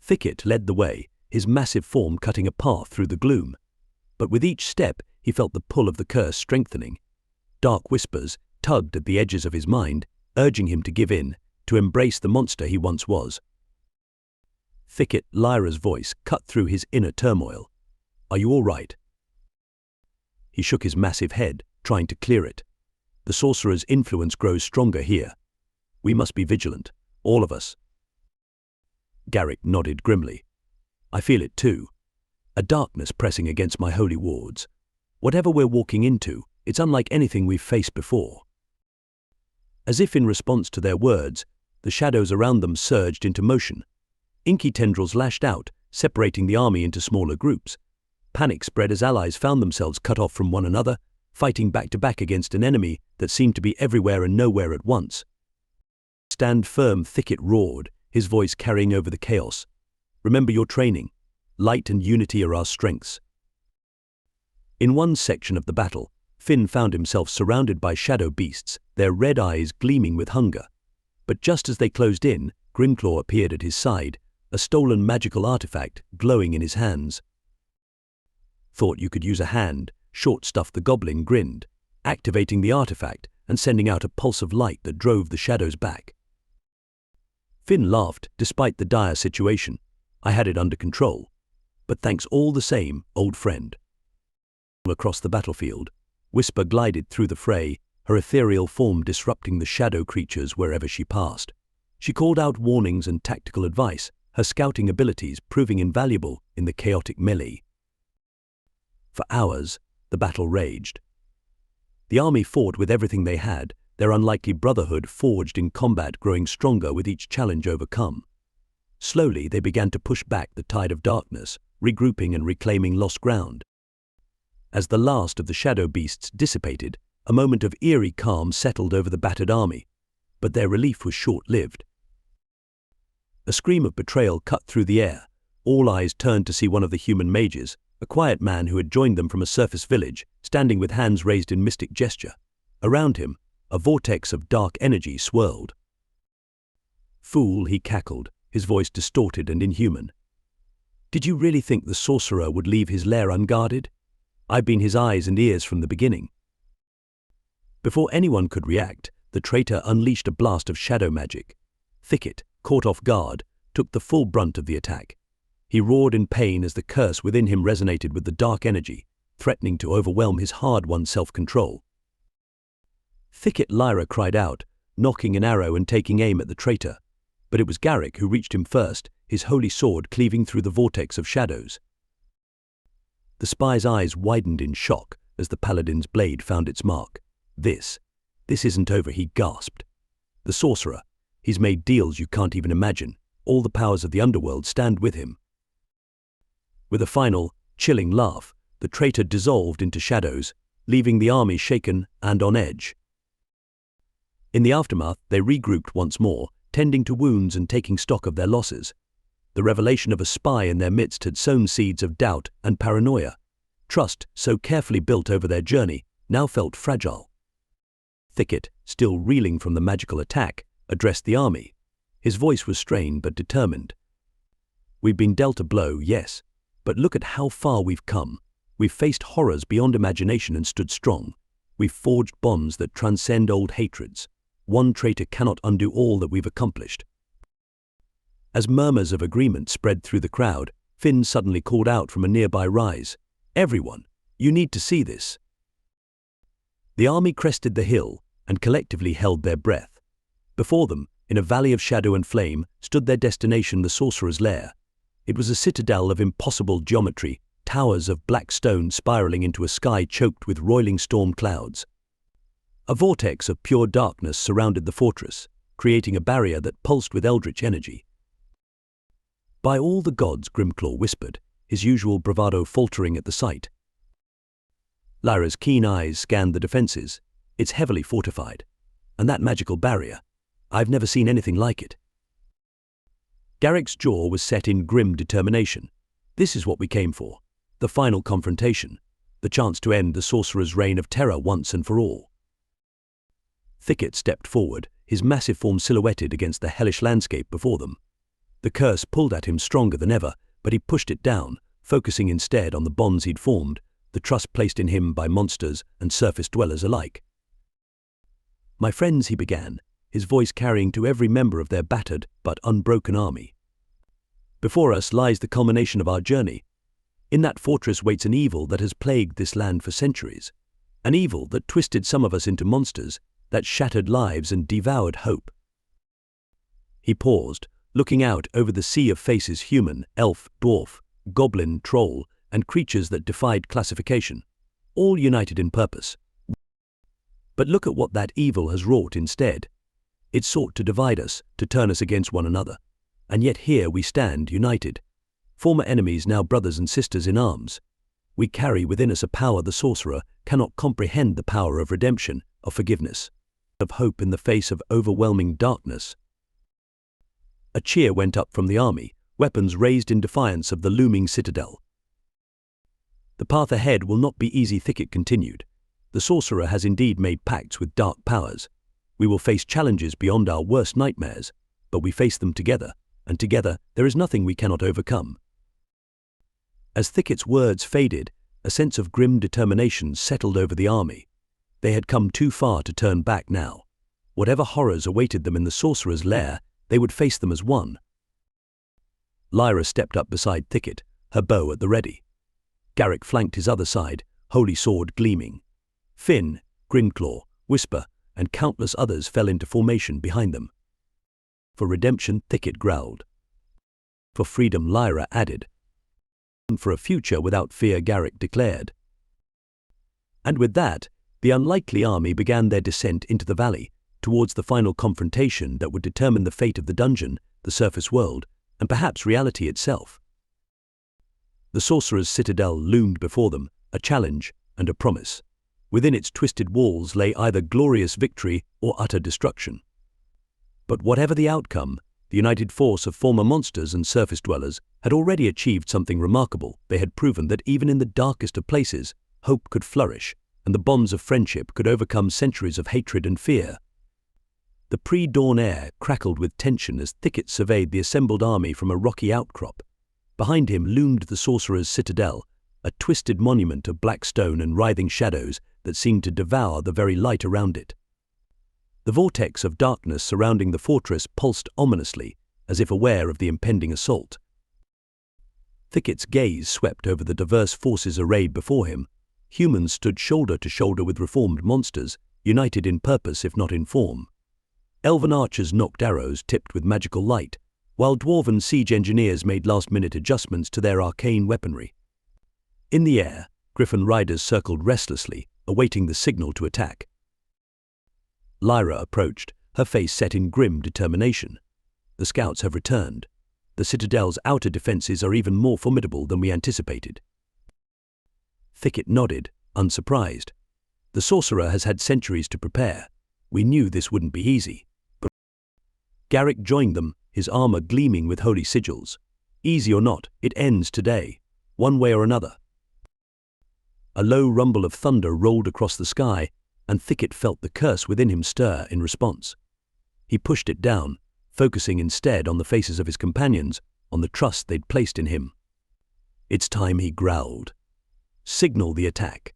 Thicket led the way, his massive form cutting a path through the gloom. But with each step, he felt the pull of the curse strengthening. Dark whispers tugged at the edges of his mind, urging him to give in, to embrace the monster he once was. Thicket, Lyra's voice cut through his inner turmoil. "Are you all right?" He shook his massive head, trying to clear it. "The sorcerer's influence grows stronger here. We must be vigilant, all of us." Garrick nodded grimly. "I feel it too. A darkness pressing against my holy wards. Whatever we're walking into, it's unlike anything we've faced before." As if in response to their words, the shadows around them surged into motion. Inky tendrils lashed out, separating the army into smaller groups. Panic spread as allies found themselves cut off from one another, fighting back to back against an enemy that seemed to be everywhere and nowhere at once. "Stand firm," Thicket roared, his voice carrying over the chaos. "Remember your training. Light and unity are our strengths." In one section of the battle, Finn found himself surrounded by shadow beasts, their red eyes gleaming with hunger. But just as they closed in, Grimclaw appeared at his side, a stolen magical artifact glowing in his hands. "Thought you could use a hand," Short-Stuff the Goblin grinned, activating the artifact and sending out a pulse of light that drove the shadows back. Finn laughed, despite the dire situation. "I had it under control. But thanks all the same, old friend." Across the battlefield, Whisper glided through the fray, her ethereal form disrupting the shadow creatures wherever she passed. She called out warnings and tactical advice, her scouting abilities proving invaluable in the chaotic melee. For hours, the battle raged. The army fought with everything they had, their unlikely brotherhood forged in combat growing stronger with each challenge overcome. Slowly, they began to push back the tide of darkness, regrouping and reclaiming lost ground. As the last of the shadow beasts dissipated, a moment of eerie calm settled over the battered army, but their relief was short-lived. A scream of betrayal cut through the air. All eyes turned to see one of the human mages, a quiet man who had joined them from a surface village, standing with hands raised in mystic gesture. Around him, a vortex of dark energy swirled. "Fool," he cackled, his voice distorted and inhuman. "Did you really think the sorcerer would leave his lair unguarded? I've been his eyes and ears from the beginning." Before anyone could react, the traitor unleashed a blast of shadow magic. Thicket, caught off guard, took the full brunt of the attack. He roared in pain as the curse within him resonated with the dark energy, threatening to overwhelm his hard-won self-control. Thicket Lyra cried out, nocking an arrow and taking aim at the traitor. But it was Garrick who reached him first, his holy sword cleaving through the vortex of shadows. The spy's eyes widened in shock as the paladin's blade found its mark. This isn't over," he gasped. "The sorcerer, he's made deals you can't even imagine. All the powers of the underworld stand with him." With a final, chilling laugh, the traitor dissolved into shadows, leaving the army shaken and on edge. In the aftermath, they regrouped once more, tending to wounds and taking stock of their losses. The revelation of a spy in their midst had sown seeds of doubt and paranoia. Trust, so carefully built over their journey, now felt fragile. Thicket, still reeling from the magical attack, addressed the army. His voice was strained but determined. "We've been dealt a blow, yes, but look at how far we've come. We've faced horrors beyond imagination and stood strong. We've forged bonds that transcend old hatreds. One traitor cannot undo all that we've accomplished." As murmurs of agreement spread through the crowd, Finn suddenly called out from a nearby rise, "Everyone, you need to see this." The army crested the hill and collectively held their breath. Before them, in a valley of shadow and flame, stood their destination, the sorcerer's lair. It was a citadel of impossible geometry, towers of black stone spiraling into a sky choked with roiling storm clouds. A vortex of pure darkness surrounded the fortress, creating a barrier that pulsed with eldritch energy. "By all the gods," Grimclaw whispered, his usual bravado faltering at the sight. Lyra's keen eyes scanned the defenses. "It's heavily fortified. And that magical barrier, I've never seen anything like it." Garrick's jaw was set in grim determination. This is what we came for. The final confrontation. The chance to end the sorcerer's reign of terror once and for all. Thicket stepped forward, his massive form silhouetted against the hellish landscape before them. The curse pulled at him stronger than ever, but he pushed it down, focusing instead on the bonds he'd formed, the trust placed in him by monsters and surface dwellers alike. "My friends," he began, his voice carrying to every member of their battered but unbroken army. "Before us lies the culmination of our journey. In that fortress waits an evil that has plagued this land for centuries. An evil that twisted some of us into monsters, that shattered lives and devoured hope." He paused, looking out over the sea of faces, human, elf, dwarf, goblin, troll, and creatures that defied classification, all united in purpose. But look at what that evil has wrought instead. It sought to divide us, to turn us against one another. And yet here we stand, united. Former enemies, now brothers and sisters in arms. We carry within us a power the sorcerer cannot comprehend, the power of redemption, of forgiveness, of hope in the face of overwhelming darkness. A cheer went up from the army, weapons raised in defiance of the looming citadel. "The path ahead will not be easy," Thicket continued. "The sorcerer has indeed made pacts with dark powers. We will face challenges beyond our worst nightmares, but we face them together, and together there is nothing we cannot overcome." As Thicket's words faded, a sense of grim determination settled over the army. They had come too far to turn back now. Whatever horrors awaited them in the sorcerer's lair, they would face them as one. Lyra stepped up beside Thicket, her bow at the ready. Garrick flanked his other side, holy sword gleaming. Finn, Grimclaw, Whisper, and countless others fell into formation behind them. For redemption, Thicket growled. For freedom, Lyra added. And for a future without fear, Garrick declared. And with that, the unlikely army began their descent into the valley, towards the final confrontation that would determine the fate of the dungeon, the surface world, and perhaps reality itself. The sorcerer's citadel loomed before them, a challenge and a promise. Within its twisted walls lay either glorious victory or utter destruction. But whatever the outcome, the united force of former monsters and surface dwellers had already achieved something remarkable. They had proven that even in the darkest of places, hope could flourish, and the bonds of friendship could overcome centuries of hatred and fear. The pre-dawn air crackled with tension as Thicket surveyed the assembled army from a rocky outcrop. Behind him loomed the sorcerer's citadel, a twisted monument of black stone and writhing shadows that seemed to devour the very light around it. The vortex of darkness surrounding the fortress pulsed ominously, as if aware of the impending assault. Thicket's gaze swept over the diverse forces arrayed before him. Humans stood shoulder to shoulder with reformed monsters, united in purpose if not in form. Elven archers nocked arrows tipped with magical light, while dwarven siege engineers made last-minute adjustments to their arcane weaponry. In the air, griffin riders circled restlessly, awaiting the signal to attack. Lyra approached, her face set in grim determination. The scouts have returned. The citadel's outer defenses are even more formidable than we anticipated. Thicket nodded, unsurprised. The sorcerer has had centuries to prepare. We knew this wouldn't be easy. But Garrick joined them, his armor gleaming with holy sigils. Easy or not, it ends today, one way or another. A low rumble of thunder rolled across the sky, and Thicket felt the curse within him stir in response. He pushed it down, focusing instead on the faces of his companions, on the trust they'd placed in him. It's time, he growled. Signal the attack.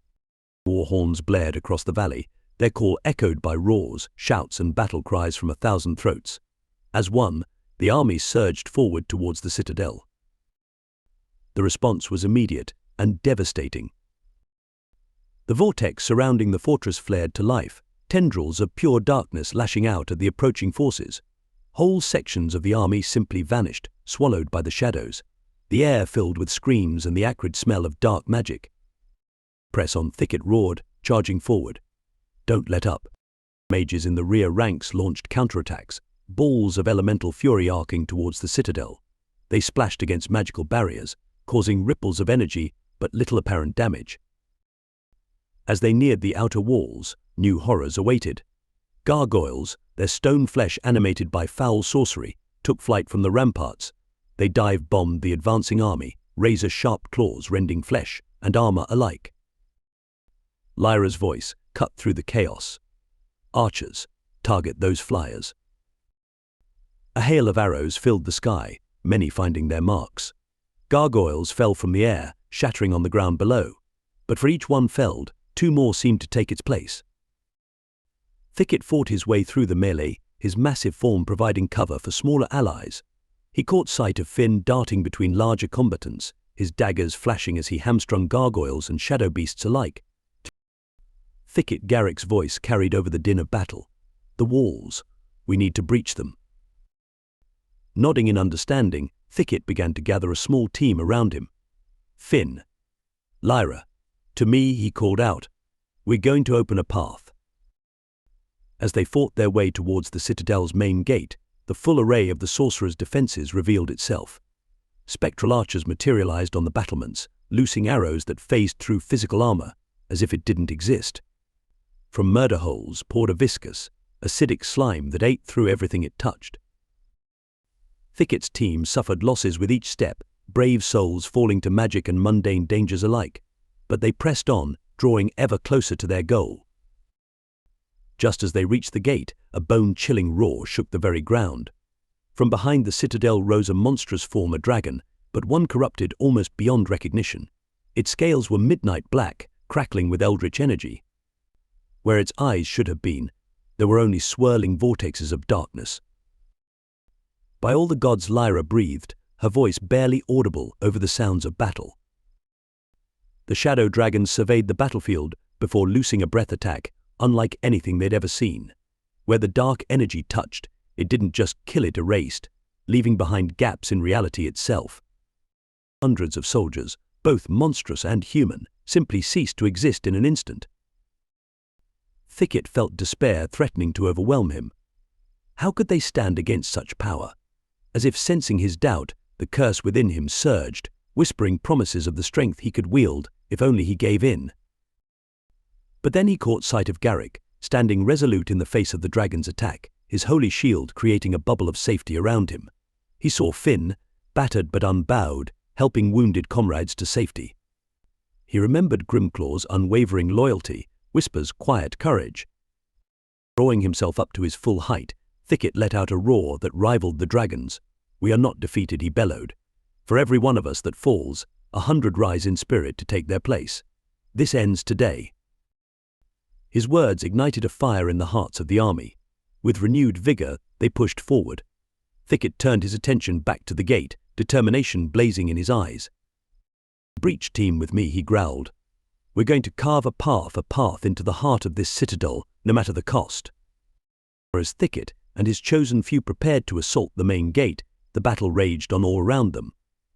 War horns blared across the valley, their call echoed by roars, shouts, and battle cries from 1,000 throats. As one, the army surged forward towards the citadel. The response was immediate and devastating. The vortex surrounding the fortress flared to life, tendrils of pure darkness lashing out at the approaching forces. Whole sections of the army simply vanished, swallowed by the shadows, the air filled with screams and the acrid smell of dark magic. Press on, Thicket roared, charging forward. Don't let up. Mages in the rear ranks launched counterattacks, balls of elemental fury arcing towards the citadel. They splashed against magical barriers, causing ripples of energy but little apparent damage. As they neared the outer walls, new horrors awaited. Gargoyles, their stone flesh animated by foul sorcery, took flight from the ramparts. They dive-bombed the advancing army, razor-sharp claws rending flesh and armor alike. Lyra's voice cut through the chaos. Archers, target those flyers. A hail of arrows filled the sky, many finding their marks. Gargoyles fell from the air, shattering on the ground below. But for each one felled, two more seemed to take its place. Thicket fought his way through the melee, his massive form providing cover for smaller allies. He caught sight of Finn darting between larger combatants, his daggers flashing as he hamstrung gargoyles and shadow beasts alike. Thicket Garrick's voice carried over the din of battle. The walls. We need to breach them. Nodding in understanding, Thicket began to gather a small team around him. Finn. Lyra. To me, he called out, we're going to open a path. As they fought their way towards the citadel's main gate, the full array of the sorcerer's defenses revealed itself. Spectral archers materialized on the battlements, loosing arrows that phased through physical armor, as if it didn't exist. From murder holes poured a viscous, acidic slime that ate through everything it touched. Thicket's team suffered losses with each step, brave souls falling to magic and mundane dangers alike. But they pressed on, drawing ever closer to their goal. Just as they reached the gate, a bone-chilling roar shook the very ground. From behind the citadel rose a monstrous form, a dragon, but one corrupted almost beyond recognition. Its scales were midnight black, crackling with eldritch energy. Where its eyes should have been, there were only swirling vortexes of darkness. By all the gods, Lyra breathed, her voice barely audible over the sounds of battle. The shadow dragons surveyed the battlefield before loosing a breath attack, unlike anything they'd ever seen. Where the dark energy touched, It didn't just kill it, erased, leaving behind gaps in reality itself. Hundreds of soldiers, both monstrous and human, simply ceased to exist in an instant. Thicket felt despair threatening to overwhelm him. How could they stand against such power? As if sensing his doubt, the curse within him surged, whispering promises of the strength he could wield if only he gave in. But then he caught sight of Garrick, standing resolute in the face of the dragon's attack, his holy shield creating a bubble of safety around him. He saw Finn, battered but unbowed, helping wounded comrades to safety. He remembered Grimclaw's unwavering loyalty, Whisper's quiet courage. Drawing himself up to his full height, Thicket let out a roar that rivaled the dragon's. "We are not defeated," he bellowed. "For every one of us that falls, 100 rise in spirit to take their place. This ends today." His words ignited a fire in the hearts of the army. With renewed vigor, they pushed forward. Thicket turned his attention back to the gate, determination blazing in his eyes. "Breach team with me," he growled. "We're going to carve a path into the heart of this citadel, no matter the cost." As Thicket and his chosen few prepared to assault the main gate, the battle raged on all around them.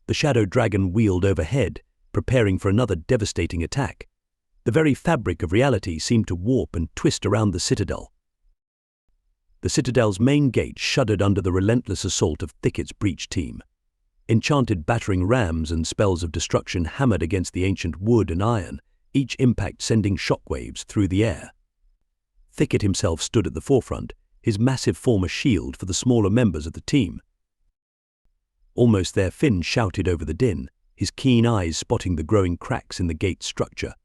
The shadow dragon wheeled overhead, preparing for another devastating attack. The very fabric of reality seemed to warp and twist around the citadel. The citadel's main gate shuddered under the relentless assault of Thicket's breach team. Enchanted battering rams and spells of destruction hammered against the ancient wood and iron, each impact sending shockwaves through the air. Thicket himself stood at the forefront, his massive form a shield for the smaller members of the team. Almost there, Finn shouted over the din, his keen eyes spotting the growing cracks in the gate's structure.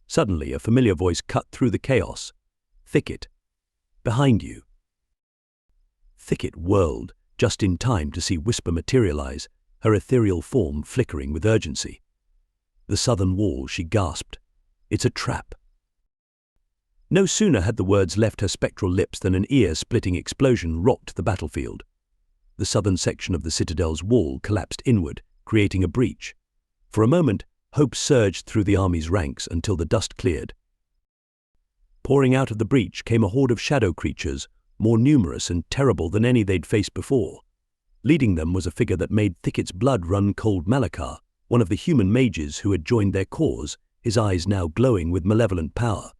Suddenly, a familiar voice cut through the chaos. "Thicket, behind you." Thicket whirled, just in time to see Whisper materialize, her ethereal form flickering with urgency. "The southern wall," she gasped. "It's a trap." No sooner had the words left her spectral lips than an ear-splitting explosion rocked the battlefield. The southern section of the citadel's wall collapsed inward, creating a breach. For a moment, hope surged through the army's ranks until the dust cleared. Pouring out of the breach came a horde of shadow creatures, more numerous and terrible than any they'd faced before. Leading them was a figure that made Thicket's blood run cold. Malakar, one of the human mages who had joined their cause, his eyes now glowing with malevolent power.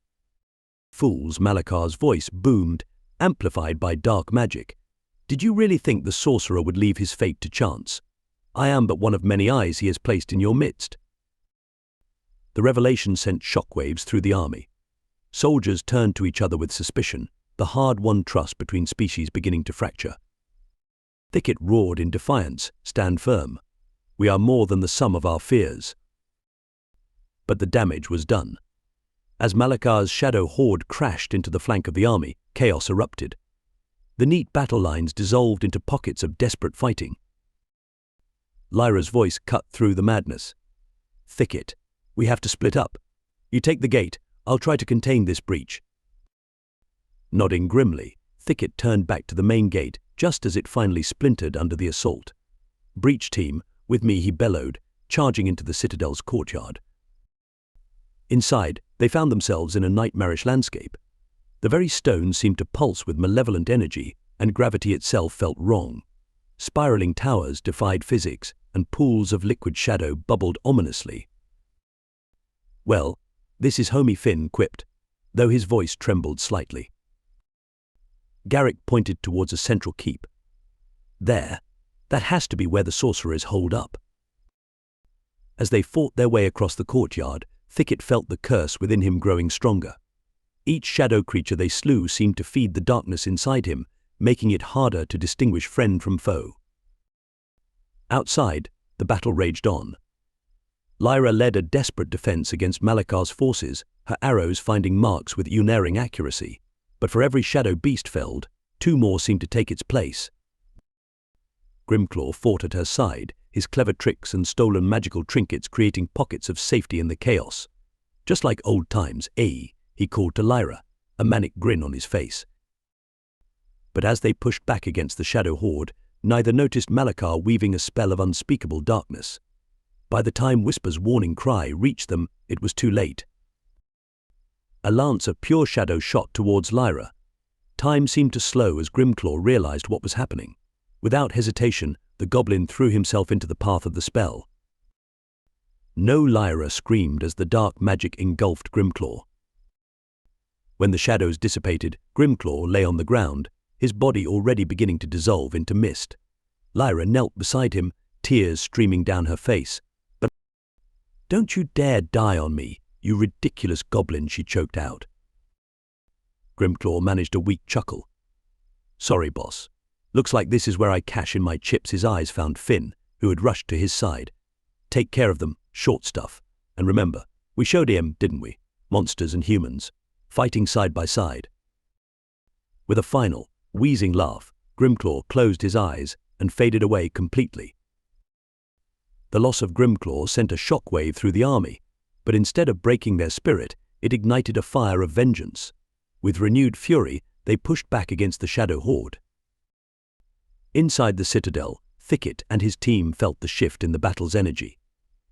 "Fools," Malakar's voice boomed, amplified by dark magic. "Did you really think the sorcerer would leave his fate to chance? I am but one of many eyes he has placed in your midst." The revelation sent shockwaves through the army. Soldiers turned to each other with suspicion, the hard-won trust between species beginning to fracture. Thicket roared in defiance, "Stand firm. We are more than the sum of our fears." But the damage was done. As Malakar's shadow horde crashed into the flank of the army, chaos erupted. The neat battle lines dissolved into pockets of desperate fighting. Lyra's voice cut through the madness. "Thicket, we have to split up. You take the gate, I'll try to contain this breach." Nodding grimly, Thicket turned back to the main gate just as it finally splintered under the assault. "Breach team, with me," he bellowed, charging into the citadel's courtyard. Inside, they found themselves in a nightmarish landscape. The very stones seemed to pulse with malevolent energy, and gravity itself felt wrong. Spiraling towers defied physics, and pools of liquid shadow bubbled ominously. "Well, this is homie," Finn quipped, though his voice trembled slightly. Garrick pointed towards a central keep. "There, that has to be where the sorcerer is holed up." As they fought their way across the courtyard, Thicket felt the curse within him growing stronger. Each shadow creature they slew seemed to feed the darkness inside him, making it harder to distinguish friend from foe. Outside, the battle raged on. Lyra led a desperate defense against Malakar's forces, her arrows finding marks with unerring accuracy. But for every shadow beast felled, 2 more seemed to take its place. Grimclaw fought at her side, his clever tricks and stolen magical trinkets creating pockets of safety in the chaos. "Just like old times, eh?" he called to Lyra, a manic grin on his face. But as they pushed back against the shadow horde, neither noticed Malakar weaving a spell of unspeakable darkness. By the time Whisper's warning cry reached them, it was too late. A lance of pure shadow shot towards Lyra. Time seemed to slow as Grimclaw realized what was happening. Without hesitation, the goblin threw himself into the path of the spell. No Lyra screamed as the dark magic engulfed Grimclaw. When the shadows dissipated, Grimclaw lay on the ground, his body already beginning to dissolve into mist. Lyra knelt beside him, tears streaming down her face. "But don't you dare die on me, you ridiculous goblin," she choked out. Grimclaw managed a weak chuckle. "Sorry, boss. Looks like this is where I cash in my chips." His eyes found Finn, who had rushed to his side. "Take care of them, short stuff. And remember, we showed him, didn't we? Monsters and humans, fighting side by side." With a final, wheezing laugh, Grimclaw closed his eyes and faded away completely. The loss of Grimclaw sent a shockwave through the army, but instead of breaking their spirit, it ignited a fire of vengeance. With renewed fury, they pushed back against the shadow horde. Inside the citadel, Thicket and his team felt the shift in the battle's energy.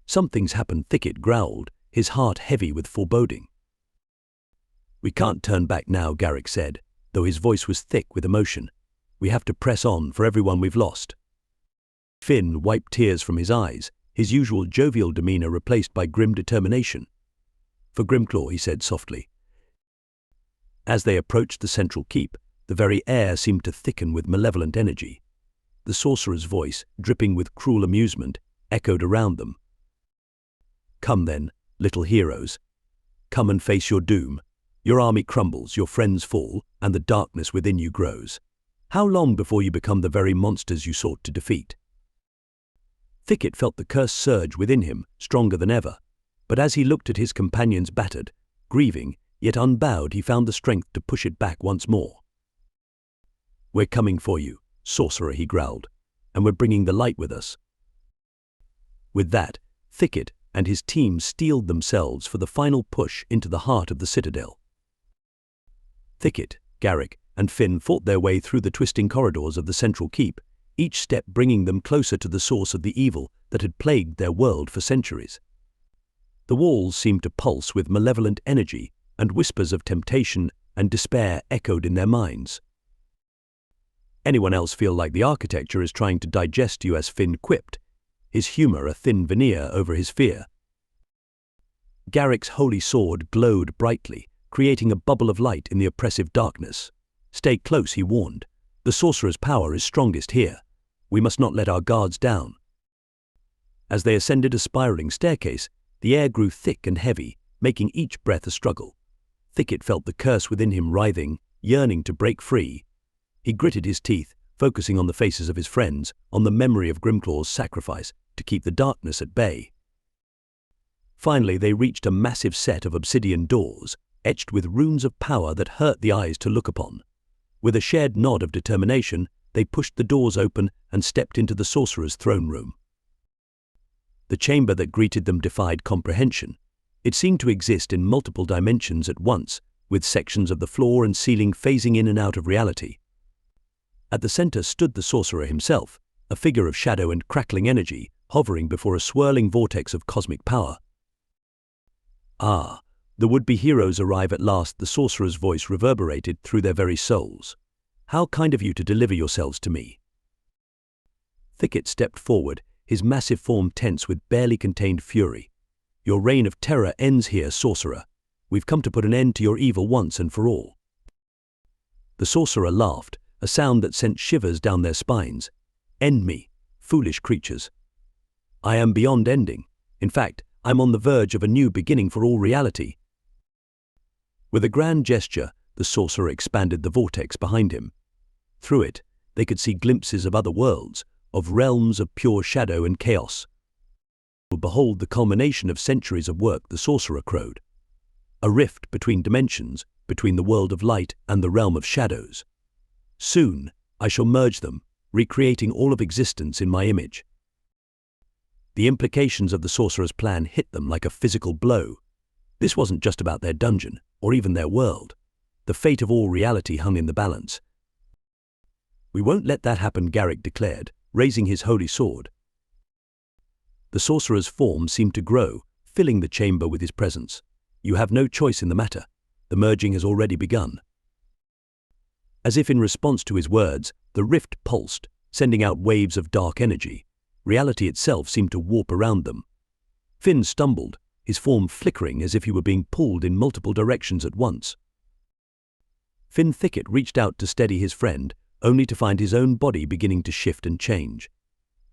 "Something's happened," Thicket growled, his heart heavy with foreboding. "We can't turn back now," Garrick said, though his voice was thick with emotion. "We have to press on for everyone we've lost." Finn wiped tears from his eyes, his usual jovial demeanor replaced by grim determination. "For Grimclaw," he said softly. As they approached the central keep, the very air seemed to thicken with malevolent energy. The sorcerer's voice, dripping with cruel amusement, echoed around them. "Come then, little heroes. Come and face your doom. Your army crumbles, your friends fall, and the darkness within you grows. How long before you become the very monsters you sought to defeat?" Thicket felt the curse surge within him, stronger than ever. But as he looked at his companions battered, grieving, yet unbowed, he found the strength to push it back once more. "We're coming for you, sorcerer," he growled, "and we're bringing the light with us." With that, Thicket and his team steeled themselves for the final push into the heart of the citadel. Thicket, Garrick, and Finn fought their way through the twisting corridors of the central keep, each step bringing them closer to the source of the evil that had plagued their world for centuries. The walls seemed to pulse with malevolent energy, and whispers of temptation and despair echoed in their minds. "Anyone else feel like the architecture is trying to digest you?" as Finn quipped, his humor a thin veneer over his fear. Garrick's holy sword glowed brightly, creating a bubble of light in the oppressive darkness. "Stay close," he warned. "The sorcerer's power is strongest here. We must not let our guards down." As they ascended a spiraling staircase, the air grew thick and heavy, making each breath a struggle. Thicket felt the curse within him writhing, yearning to break free. He gritted his teeth, focusing on the faces of his friends, on the memory of Grimclaw's sacrifice, to keep the darkness at bay. Finally, they reached a massive set of obsidian doors, etched with runes of power that hurt the eyes to look upon. With a shared nod of determination, they pushed the doors open and stepped into the sorcerer's throne room. The chamber that greeted them defied comprehension. It seemed to exist in multiple dimensions at once, with sections of the floor and ceiling phasing in and out of reality. At the center stood the sorcerer himself, a figure of shadow and crackling energy, hovering before a swirling vortex of cosmic power. "Ah, the would-be heroes arrive at last," the sorcerer's voice reverberated through their very souls. "How kind of you to deliver yourselves to me." Thicket stepped forward, his massive form tense with barely contained fury. "Your reign of terror ends here, sorcerer. We've come to put an end to your evil once and for all." The sorcerer laughed, a sound that sent shivers down their spines. "End me, foolish creatures. I am beyond ending. In fact, I'm on the verge of a new beginning for all reality." With a grand gesture, the sorcerer expanded the vortex behind him. Through it, they could see glimpses of other worlds, of realms of pure shadow and chaos. "Behold the culmination of centuries of work," the sorcerer crowed. "A rift between dimensions, between the world of light and the realm of shadows. Soon, I shall merge them, recreating all of existence in my image." The implications of the sorcerer's plan hit them like a physical blow. This wasn't just about their dungeon, or even their world. The fate of all reality hung in the balance. "We won't let that happen," Garrick declared, raising his holy sword. The sorcerer's form seemed to grow, filling the chamber with his presence. "You have no choice in the matter. The merging has already begun." As if in response to his words, the rift pulsed, sending out waves of dark energy. Reality itself seemed to warp around them. Finn stumbled, his form flickering as if he were being pulled in multiple directions at once. Finn Thicket reached out to steady his friend, only to find his own body beginning to shift and change.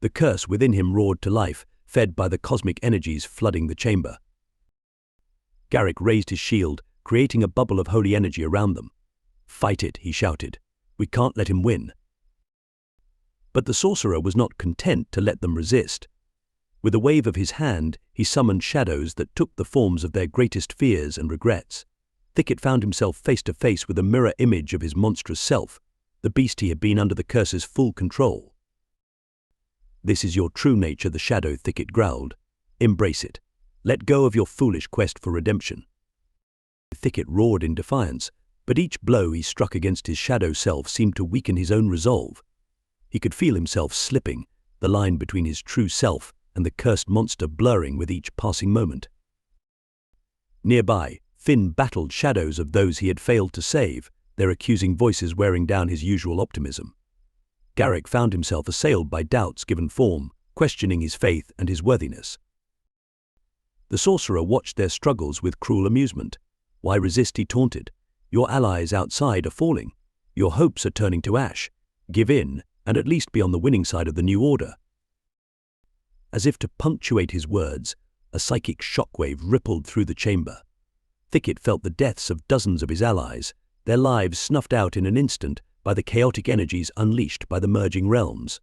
The curse within him roared to life, fed by the cosmic energies flooding the chamber. Garrick raised his shield, creating a bubble of holy energy around them. "Fight it," he shouted. "We can't let him win." But the sorcerer was not content to let them resist. With a wave of his hand, he summoned shadows that took the forms of their greatest fears and regrets. Thicket found himself face to face with a mirror image of his monstrous self, the beast he had been under the curse's full control. "This is your true nature," the shadow Thicket growled. "Embrace it. Let go of your foolish quest for redemption." Thicket roared in defiance, but each blow he struck against his shadow self seemed to weaken his own resolve. He could feel himself slipping, the line between his true self and the cursed monster blurring with each passing moment. Nearby, Finn battled shadows of those he had failed to save, their accusing voices wearing down his usual optimism. Garrick found himself assailed by doubts given form, questioning his faith and his worthiness. The sorcerer watched their struggles with cruel amusement. "Why resist?" he taunted. "Your allies outside are falling. Your hopes are turning to ash. Give in, and at least be on the winning side of the new order." As if to punctuate his words, a psychic shockwave rippled through the chamber. Thicket felt the deaths of dozens of his allies, their lives snuffed out in an instant by the chaotic energies unleashed by the merging realms.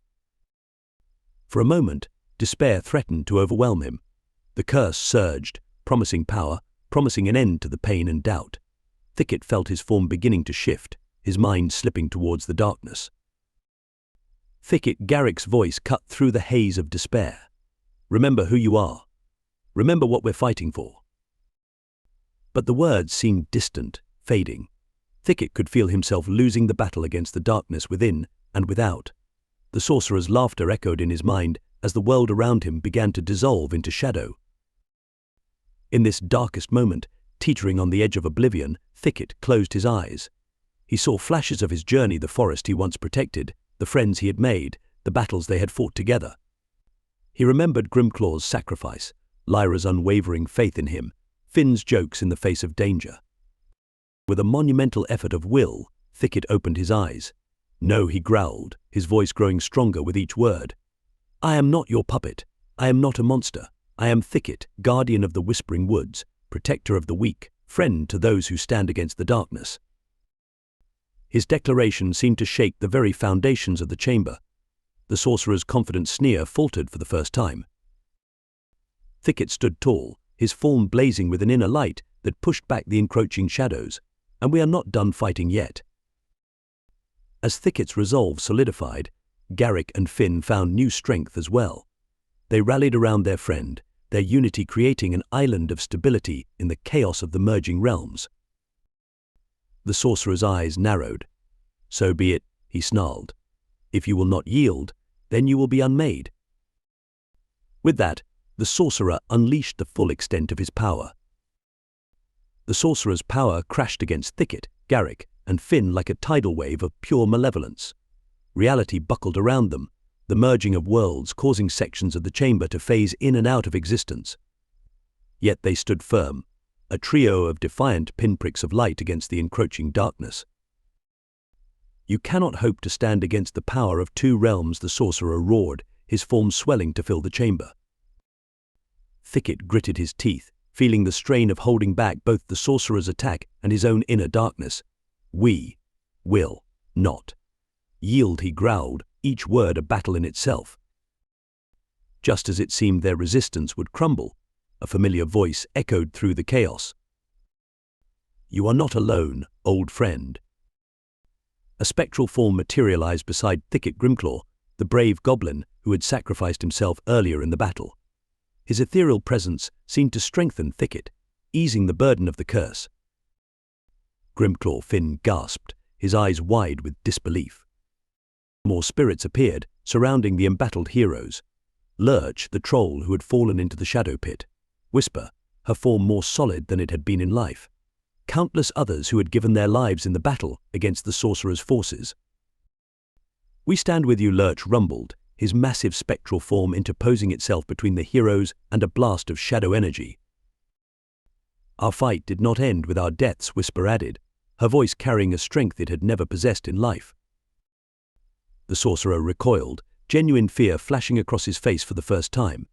For a moment, despair threatened to overwhelm him. The curse surged, promising power, promising an end to the pain and doubt. Thicket felt his form beginning to shift, his mind slipping towards the darkness. Thicket, Garrick's voice cut through the haze of despair. "Remember who you are. Remember what we're fighting for." But the words seemed distant, fading. Thicket could feel himself losing the battle against the darkness within and without. The sorcerer's laughter echoed in his mind as the world around him began to dissolve into shadow. In this darkest moment, teetering on the edge of oblivion, Thicket closed his eyes. He saw flashes of his journey, the forest he once protected, the friends he had made, the battles they had fought together. He remembered Grimclaw's sacrifice, Lyra's unwavering faith in him, Finn's jokes in the face of danger. With a monumental effort of will, Thicket opened his eyes. "No," he growled, his voice growing stronger with each word. "I am not your puppet. I am not a monster. I am Thicket, guardian of the whispering woods, protector of the weak, friend to those who stand against the darkness." His declaration seemed to shake the very foundations of the chamber. The sorcerer's confident sneer faltered for the first time. Thicket stood tall, his form blazing with an inner light that pushed back the encroaching shadows. "And we are not done fighting yet." As Thicket's resolve solidified, Garrick and Finn found new strength as well. They rallied around their friend, their unity creating an island of stability in the chaos of the merging realms. The sorcerer's eyes narrowed. "So be it," he snarled. "If you will not yield, then you will be unmade." With that, the sorcerer unleashed the full extent of his power. The sorcerer's power crashed against Thicket, Garrick, and Finn like a tidal wave of pure malevolence. Reality buckled around them, the merging of worlds causing sections of the chamber to phase in and out of existence. Yet they stood firm, a trio of defiant pinpricks of light against the encroaching darkness. "You cannot hope to stand against the power of two realms," the sorcerer roared, his form swelling to fill the chamber. Thicket gritted his teeth, feeling the strain of holding back both the sorcerer's attack and his own inner darkness. "We will not yield," he growled, each word a battle in itself. Just as it seemed their resistance would crumble, a familiar voice echoed through the chaos. "You are not alone, old friend." A spectral form materialized beside Thicket Grimclaw, the brave goblin who had sacrificed himself earlier in the battle. His ethereal presence seemed to strengthen Thicket, easing the burden of the curse. Grimclaw, Finn gasped, his eyes wide with disbelief. More spirits appeared, surrounding the embattled heroes. Lurch, the troll who had fallen into the shadow pit. Whisper, her form more solid than it had been in life. countless others who had given their lives in the battle against the sorcerer's forces. "We stand with you," Lurch rumbled, his massive spectral form interposing itself between the heroes and a blast of shadow energy. "Our fight did not end with our deaths," Whisper added, her voice carrying a strength it had never possessed in life. The sorcerer recoiled, genuine fear flashing across his face for the first time.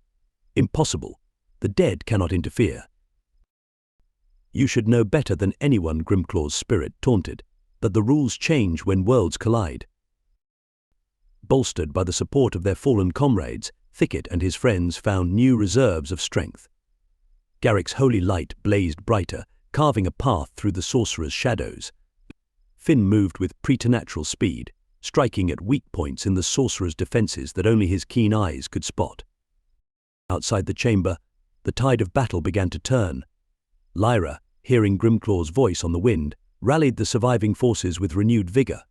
"Impossible. The dead cannot interfere." "You should know better than anyone," Grimclaw's spirit taunted, "that the rules change when worlds collide." Bolstered by the support of their fallen comrades, Thicket and his friends found new reserves of strength. Garrick's holy light blazed brighter, carving a path through the sorcerer's shadows. Finn moved with preternatural speed, striking at weak points in the sorcerer's defenses that only his keen eyes could spot. Outside the chamber, the tide of battle began to turn. Lyra, hearing Grimclaw's voice on the wind, rallied the surviving forces with renewed vigor.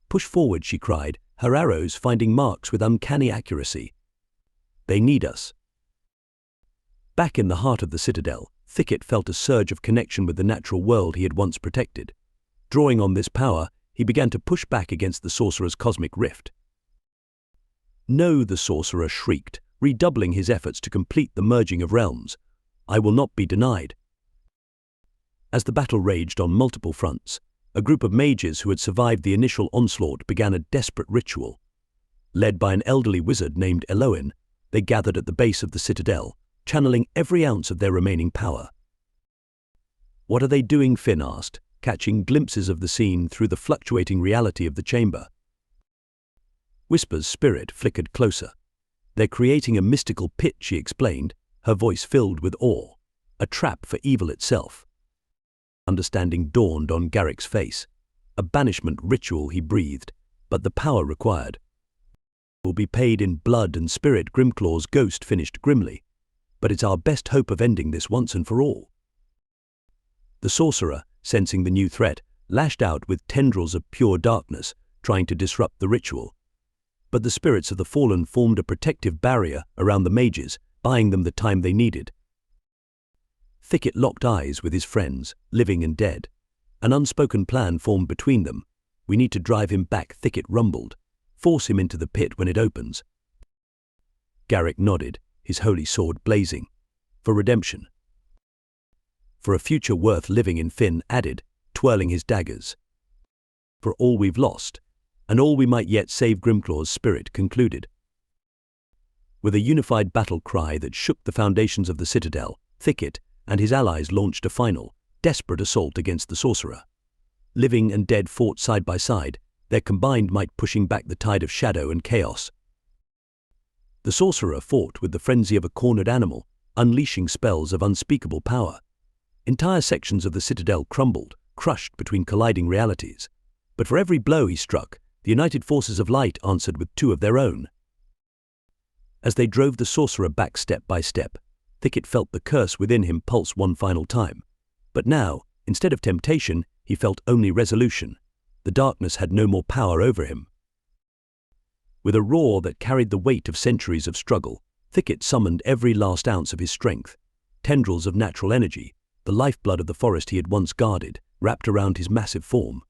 "Push forward," she cried, her arrows finding marks with uncanny accuracy. "They need us." Back in the heart of the citadel, Thicket felt a surge of connection with the natural world he had once protected. Drawing on this power, he began to push back against the sorcerer's cosmic rift. "No," the sorcerer shrieked, redoubling his efforts to complete the merging of realms. "I will not be denied." As the battle raged on multiple fronts, a group of mages who had survived the initial onslaught began a desperate ritual. Led by an elderly wizard named Eloin, they gathered at the base of the citadel, channeling every ounce of their remaining power. "What are they doing?" Finn asked, catching glimpses of the scene through the fluctuating reality of the chamber. Whisper's spirit flickered closer. "They're creating a mystical pit," she explained, her voice filled with awe. "A trap for evil itself." Understanding dawned on Garrick's face. A banishment ritual, he breathed, but the power required will be paid in blood and spirit. Grimclaw's ghost finished grimly. "But it's our best hope of ending this once and for all." The sorcerer, sensing the new threat, lashed out with tendrils of pure darkness, trying to disrupt the ritual. But the spirits of the fallen formed a protective barrier around the mages, buying them the time they needed. Thicket locked eyes with his friends, living and dead. An unspoken plan formed between them. "We need to drive him back," Thicket rumbled. "Force him into the pit when it opens." Garrick nodded, his holy sword blazing. "For redemption." "For a future worth living in," Finn added, twirling his daggers. "For all we've lost, and all we might yet save," Grimclaw's spirit concluded. With a unified battle cry that shook the foundations of the citadel, Thicket and his allies launched a final, desperate assault against the sorcerer. Living and dead fought side by side, their combined might pushing back the tide of shadow and chaos. The sorcerer fought with the frenzy of a cornered animal, unleashing spells of unspeakable power. Entire sections of the citadel crumbled, crushed between colliding realities. But for every blow he struck, the united forces of light answered with two of their own. As they drove the sorcerer back step by step, Thicket felt the curse within him pulse one final time. But now, instead of temptation, he felt only resolution. The darkness had no more power over him. With a roar that carried the weight of centuries of struggle, Thicket summoned every last ounce of his strength. Tendrils of natural energy, the lifeblood of the forest he had once guarded, wrapped around his massive form.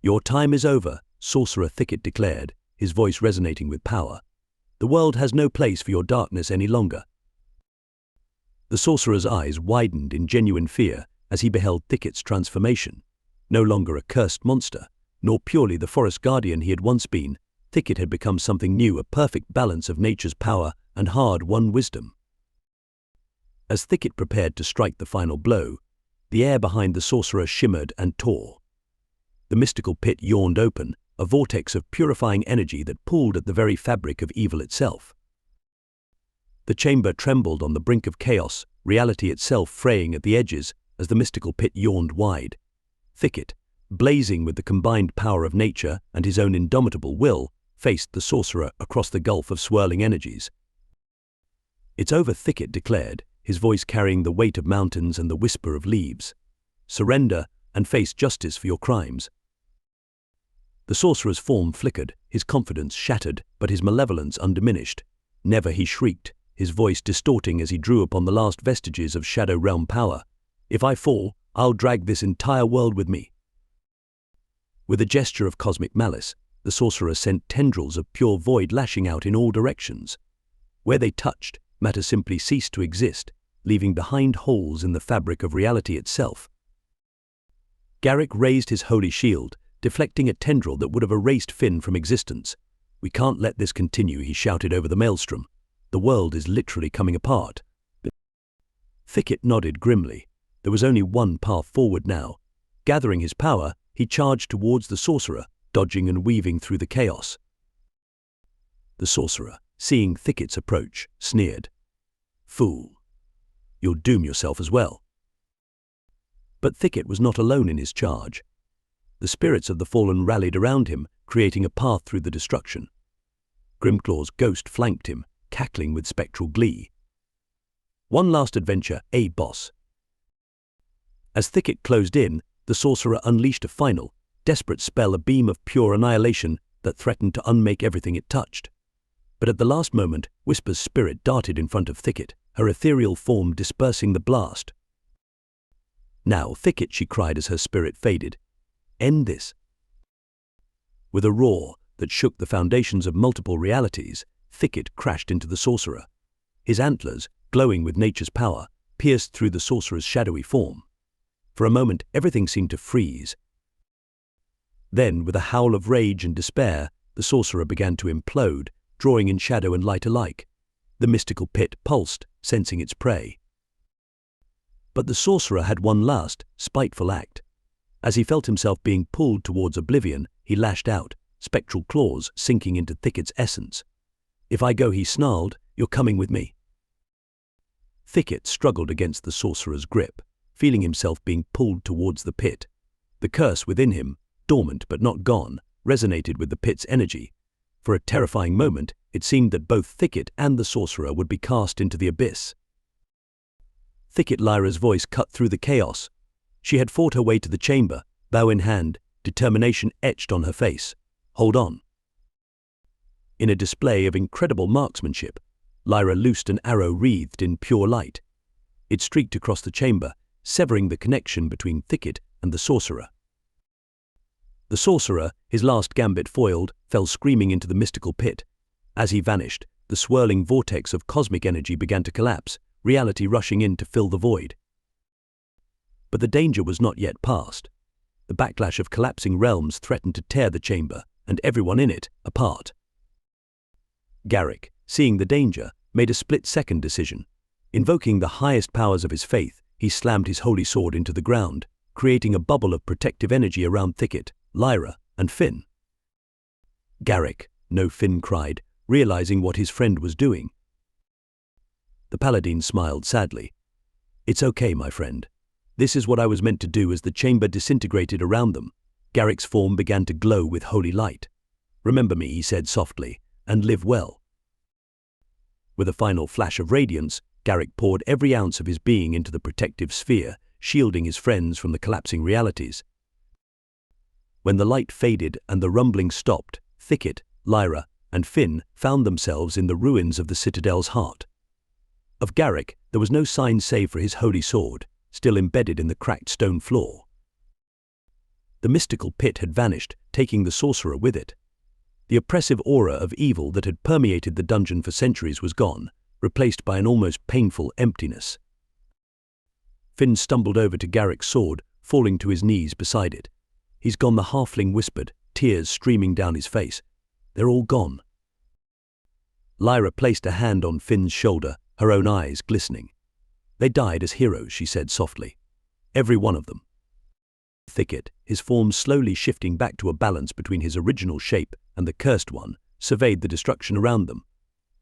"Your time is over," Sorcerer Thicket declared, his voice resonating with power. "The world has no place for your darkness any longer." The sorcerer's eyes widened in genuine fear as he beheld Thicket's transformation. No longer a cursed monster, nor purely the forest guardian he had once been, Thicket had become something new, a perfect balance of nature's power and hard-won wisdom. As Thicket prepared to strike the final blow, the air behind the sorcerer shimmered and tore. The mystical pit yawned open, a vortex of purifying energy that pulled at the very fabric of evil itself. The chamber trembled on the brink of chaos, reality itself fraying at the edges as the mystical pit yawned wide. Thicket, blazing with the combined power of nature and his own indomitable will, faced the sorcerer across the gulf of swirling energies. "It's over," Thicket declared, his voice carrying the weight of mountains and the whisper of leaves. "Surrender and face justice for your crimes." The sorcerer's form flickered, his confidence shattered, but his malevolence undiminished. "Never," he shrieked, his voice distorting as he drew upon the last vestiges of Shadow Realm power. "If I fall, I'll drag this entire world with me." With a gesture of cosmic malice, the sorcerer sent tendrils of pure void lashing out in all directions. Where they touched, matter simply ceased to exist, leaving behind holes in the fabric of reality itself. Garrick raised his holy shield, deflecting a tendril that would have erased Finn from existence. "We can't let this continue," he shouted over the maelstrom. "The world is literally coming apart." Thicket nodded grimly. There was only one path forward now. Gathering his power, he charged towards the sorcerer, dodging and weaving through the chaos. The sorcerer, seeing Thicket's approach, sneered. "Fool, you'll doom yourself as well." But Thicket was not alone in his charge. The spirits of the fallen rallied around him, creating a path through the destruction. Grimclaw's ghost flanked him, cackling with spectral glee. One last adventure, boss. As Thicket closed in, the sorcerer unleashed a final, desperate spell, a beam of pure annihilation that threatened to unmake everything it touched. But at the last moment, Whisper's spirit darted in front of Thicket, her ethereal form dispersing the blast. "Now, Thicket," she cried as her spirit faded. "End this." With a roar that shook the foundations of multiple realities, Thicket crashed into the sorcerer. His antlers, glowing with nature's power, pierced through the sorcerer's shadowy form. For a moment, everything seemed to freeze. Then, with a howl of rage and despair, the sorcerer began to implode, drawing in shadow and light alike. The mystical pit pulsed, sensing its prey. But the sorcerer had one last, spiteful act. As he felt himself being pulled towards oblivion, he lashed out, spectral claws sinking into Thicket's essence. "If I go," he snarled, "you're coming with me." Thicket struggled against the sorcerer's grip, feeling himself being pulled towards the pit. The curse within him, dormant but not gone, resonated with the pit's energy. For a terrifying moment, it seemed that both Thicket and the sorcerer would be cast into the abyss. Thicket Lyra's voice cut through the chaos. She had fought her way to the chamber, bow in hand, determination etched on her face. "Hold on." In a display of incredible marksmanship, Lyra loosed an arrow wreathed in pure light. It streaked across the chamber, severing the connection between Thicket and the sorcerer. The sorcerer, his last gambit foiled, fell screaming into the mystical pit. As he vanished, the swirling vortex of cosmic energy began to collapse, reality rushing in to fill the void. But the danger was not yet past. The backlash of collapsing realms threatened to tear the chamber, and everyone in it, apart. Garrick, seeing the danger, made a split-second decision. Invoking the highest powers of his faith, he slammed his holy sword into the ground, creating a bubble of protective energy around Thicket, Lyra, and Finn. "Garrick," no, Finn cried, realizing what his friend was doing. The paladin smiled sadly. "It's okay, my friend. This is what I was meant to do." As the chamber disintegrated around them, Garrick's form began to glow with holy light. "Remember me," he said softly, "and live well." With a final flash of radiance, Garrick poured every ounce of his being into the protective sphere, shielding his friends from the collapsing realities. When the light faded and the rumbling stopped, Thicket, Lyra, and Finn found themselves in the ruins of the citadel's heart. Of Garrick, there was no sign save for his holy sword, still embedded in the cracked stone floor. The mystical pit had vanished, taking the sorcerer with it. The oppressive aura of evil that had permeated the dungeon for centuries was gone, replaced by an almost painful emptiness. Finn stumbled over to Garrick's sword, falling to his knees beside it. "He's gone," the halfling whispered, tears streaming down his face. "They're all gone." Lyra placed a hand on Finn's shoulder, her own eyes glistening. "They died as heroes," she said softly. "Every one of them." Thicket, his form slowly shifting back to a balance between his original shape and the cursed one, surveyed the destruction around them.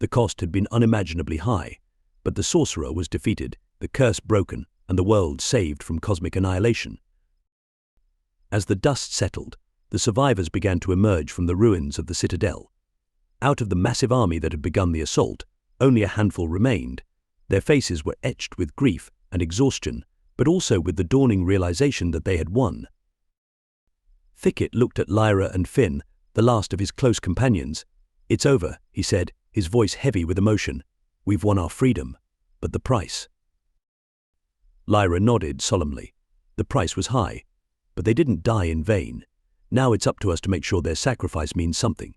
The cost had been unimaginably high, but the sorcerer was defeated, the curse broken, and the world saved from cosmic annihilation. As the dust settled, the survivors began to emerge from the ruins of the citadel. Out of the massive army that had begun the assault, only a handful remained. Their faces were etched with grief and exhaustion, but also with the dawning realization that they had won. Thicket looked at Lyra and Finn, the last of his close companions. "It's over," he said, his voice heavy with emotion. "We've won our freedom, but the price." Lyra nodded solemnly. The price was high, but they didn't die in vain. Now it's up to us to make sure their sacrifice means something.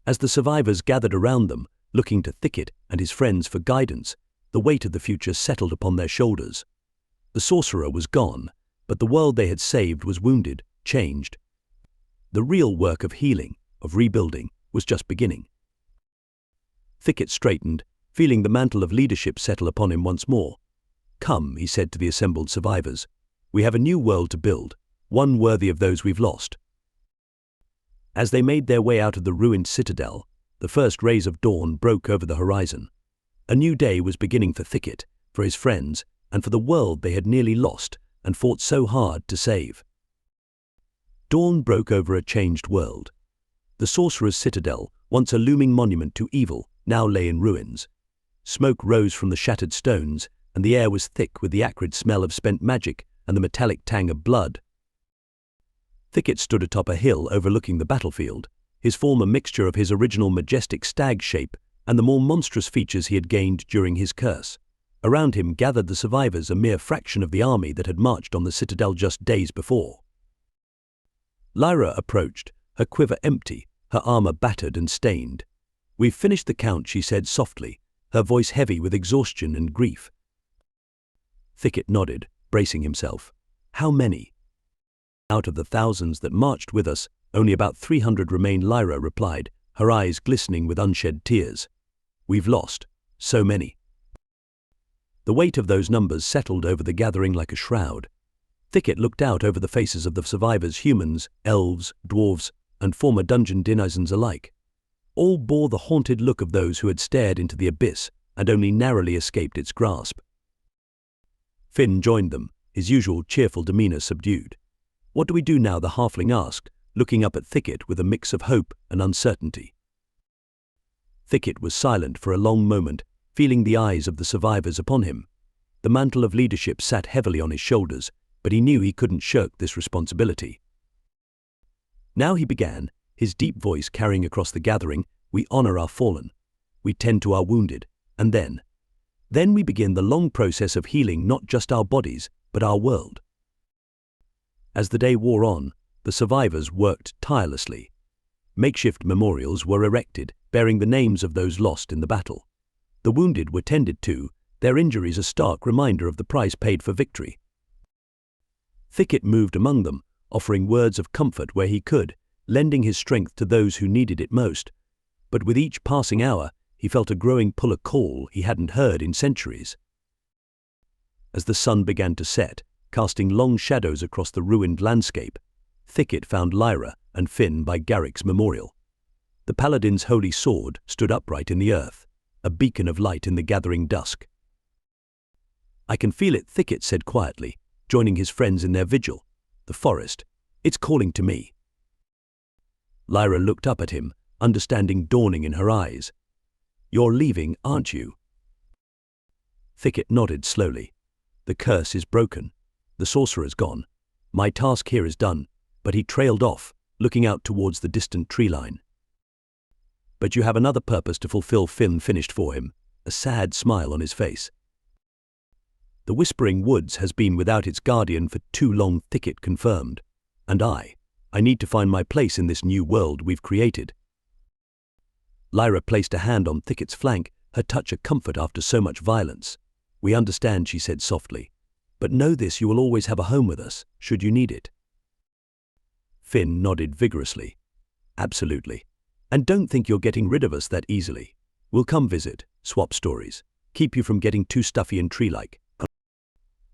As the survivors gathered around them, looking to Thicket and his friends for guidance, the weight of the future settled upon their shoulders. The sorcerer was gone, but the world they had saved was wounded, changed. The real work of healing, of rebuilding, was just beginning. Thicket straightened, feeling the mantle of leadership settle upon him once more. "Come," he said to the assembled survivors. "We have a new world to build, one worthy of those we've lost." As they made their way out of the ruined citadel, the first rays of dawn broke over the horizon. A new day was beginning for Thicket, for his friends, and for the world they had nearly lost and fought so hard to save. Dawn broke over a changed world. The sorcerer's citadel, once a looming monument to evil, now lay in ruins. Smoke rose from the shattered stones, and the air was thick with the acrid smell of spent magic and the metallic tang of blood. Thicket stood atop a hill overlooking the battlefield, his form a mixture of his original majestic stag shape and the more monstrous features he had gained during his curse. Around him gathered the survivors, a mere fraction of the army that had marched on the citadel just days before. Lyra approached, her quiver empty, her armor battered and stained. "We've finished the count," she said softly, her voice heavy with exhaustion and grief. Thicket nodded, bracing himself. "How many?" "Out of the thousands that marched with us, only about 300 remain," Lyra replied, her eyes glistening with unshed tears. "We've lost so many." The weight of those numbers settled over the gathering like a shroud. Thicket looked out over the faces of the survivors, humans, elves, dwarves, and former dungeon denizens alike. All bore the haunted look of those who had stared into the abyss and only narrowly escaped its grasp. Finn joined them, his usual cheerful demeanor subdued. "What do we do now?" the halfling asked, looking up at Thicket with a mix of hope and uncertainty. Thicket was silent for a long moment, feeling the eyes of the survivors upon him. The mantle of leadership sat heavily on his shoulders, but he knew he couldn't shirk this responsibility. Now he began, his deep voice carrying across the gathering, "We honor our fallen. We tend to our wounded. And then we begin the long process of healing not just our bodies, but our world." As the day wore on, the survivors worked tirelessly. Makeshift memorials were erected, bearing the names of those lost in the battle. The wounded were tended to, their injuries a stark reminder of the price paid for victory. Thicket moved among them, offering words of comfort where he could, lending his strength to those who needed it most. But with each passing hour, he felt a growing pull, a call he hadn't heard in centuries. As the sun began to set, casting long shadows across the ruined landscape, Thicket found Lyra and Finn by Garrick's memorial. The paladin's holy sword stood upright in the earth, a beacon of light in the gathering dusk. "I can feel it," Thicket said quietly, joining his friends in their vigil. "The forest, it's calling to me." Lyra looked up at him, understanding dawning in her eyes. "You're leaving, aren't you?" Thicket nodded slowly. "The curse is broken. The sorcerer's gone. My task here is done." But he trailed off, looking out towards the distant tree line. "But you have another purpose to fulfill," Finn finished for him, a sad smile on his face. "The Whispering Woods has been without its guardian for too long," Thicket confirmed. "And I need to find my place in this new world we've created." Lyra placed a hand on Thicket's flank, her touch a comfort after so much violence. "We understand," she said softly. "But know this, you will always have a home with us, should you need it." Finn nodded vigorously. "Absolutely. And don't think you're getting rid of us that easily. We'll come visit, swap stories, keep you from getting too stuffy and tree-like."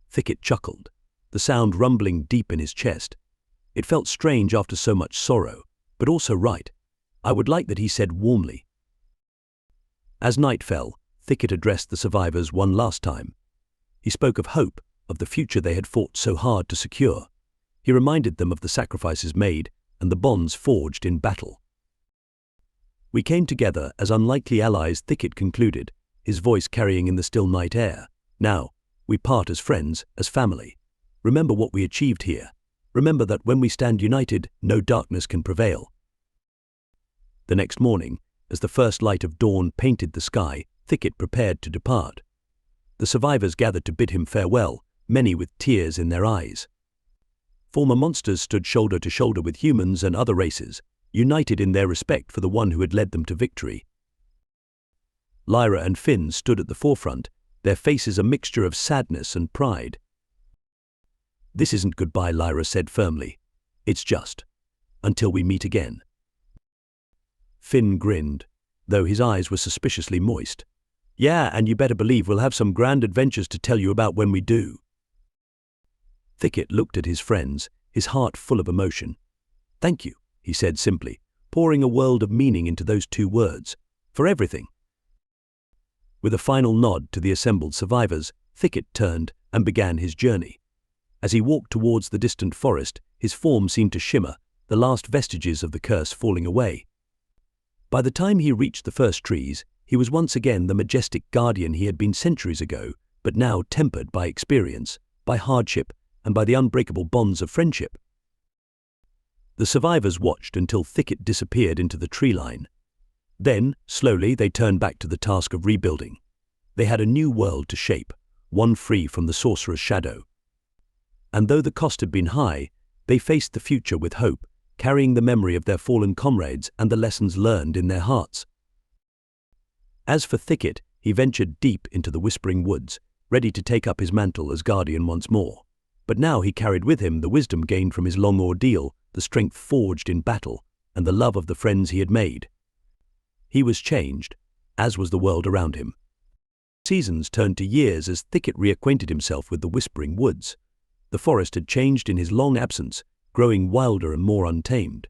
Thicket chuckled, the sound rumbling deep in his chest. It felt strange after so much sorrow, but also right. "I would like that," he said warmly. As night fell, Thicket addressed the survivors one last time. He spoke of hope, of the future they had fought so hard to secure. He reminded them of the sacrifices made and the bonds forged in battle. "We came together as unlikely allies," Thicket concluded, his voice carrying in the still night air. "Now, we part as friends, as family. Remember what we achieved here. Remember that when we stand united, no darkness can prevail." The next morning, as the first light of dawn painted the sky, Thicket prepared to depart. The survivors gathered to bid him farewell, many with tears in their eyes. Former monsters stood shoulder to shoulder with humans and other races, united in their respect for the one who had led them to victory. Lyra and Finn stood at the forefront, their faces a mixture of sadness and pride. "This isn't goodbye," Lyra said firmly. "It's just until we meet again." Finn grinned, though his eyes were suspiciously moist. "Yeah, and you better believe we'll have some grand adventures to tell you about when we do." Thicket looked at his friends, his heart full of emotion. "Thank you," he said simply, pouring a world of meaning into those two words. "For everything." With a final nod to the assembled survivors, Thicket turned and began his journey. As he walked towards the distant forest, his form seemed to shimmer, the last vestiges of the curse falling away. By the time he reached the first trees, he was once again the majestic guardian he had been centuries ago, but now tempered by experience, by hardship, and by the unbreakable bonds of friendship. The survivors watched until Thicket disappeared into the tree line. Then, slowly, they turned back to the task of rebuilding. They had a new world to shape, one free from the sorcerer's shadow. And though the cost had been high, they faced the future with hope, carrying the memory of their fallen comrades and the lessons learned in their hearts. As for Thicket, he ventured deep into the whispering woods, ready to take up his mantle as guardian once more. But now he carried with him the wisdom gained from his long ordeal, the strength forged in battle, and the love of the friends he had made. He was changed, as was the world around him. Seasons turned to years as Thicket reacquainted himself with the whispering woods. The forest had changed in his long absence, growing wilder and more untamed.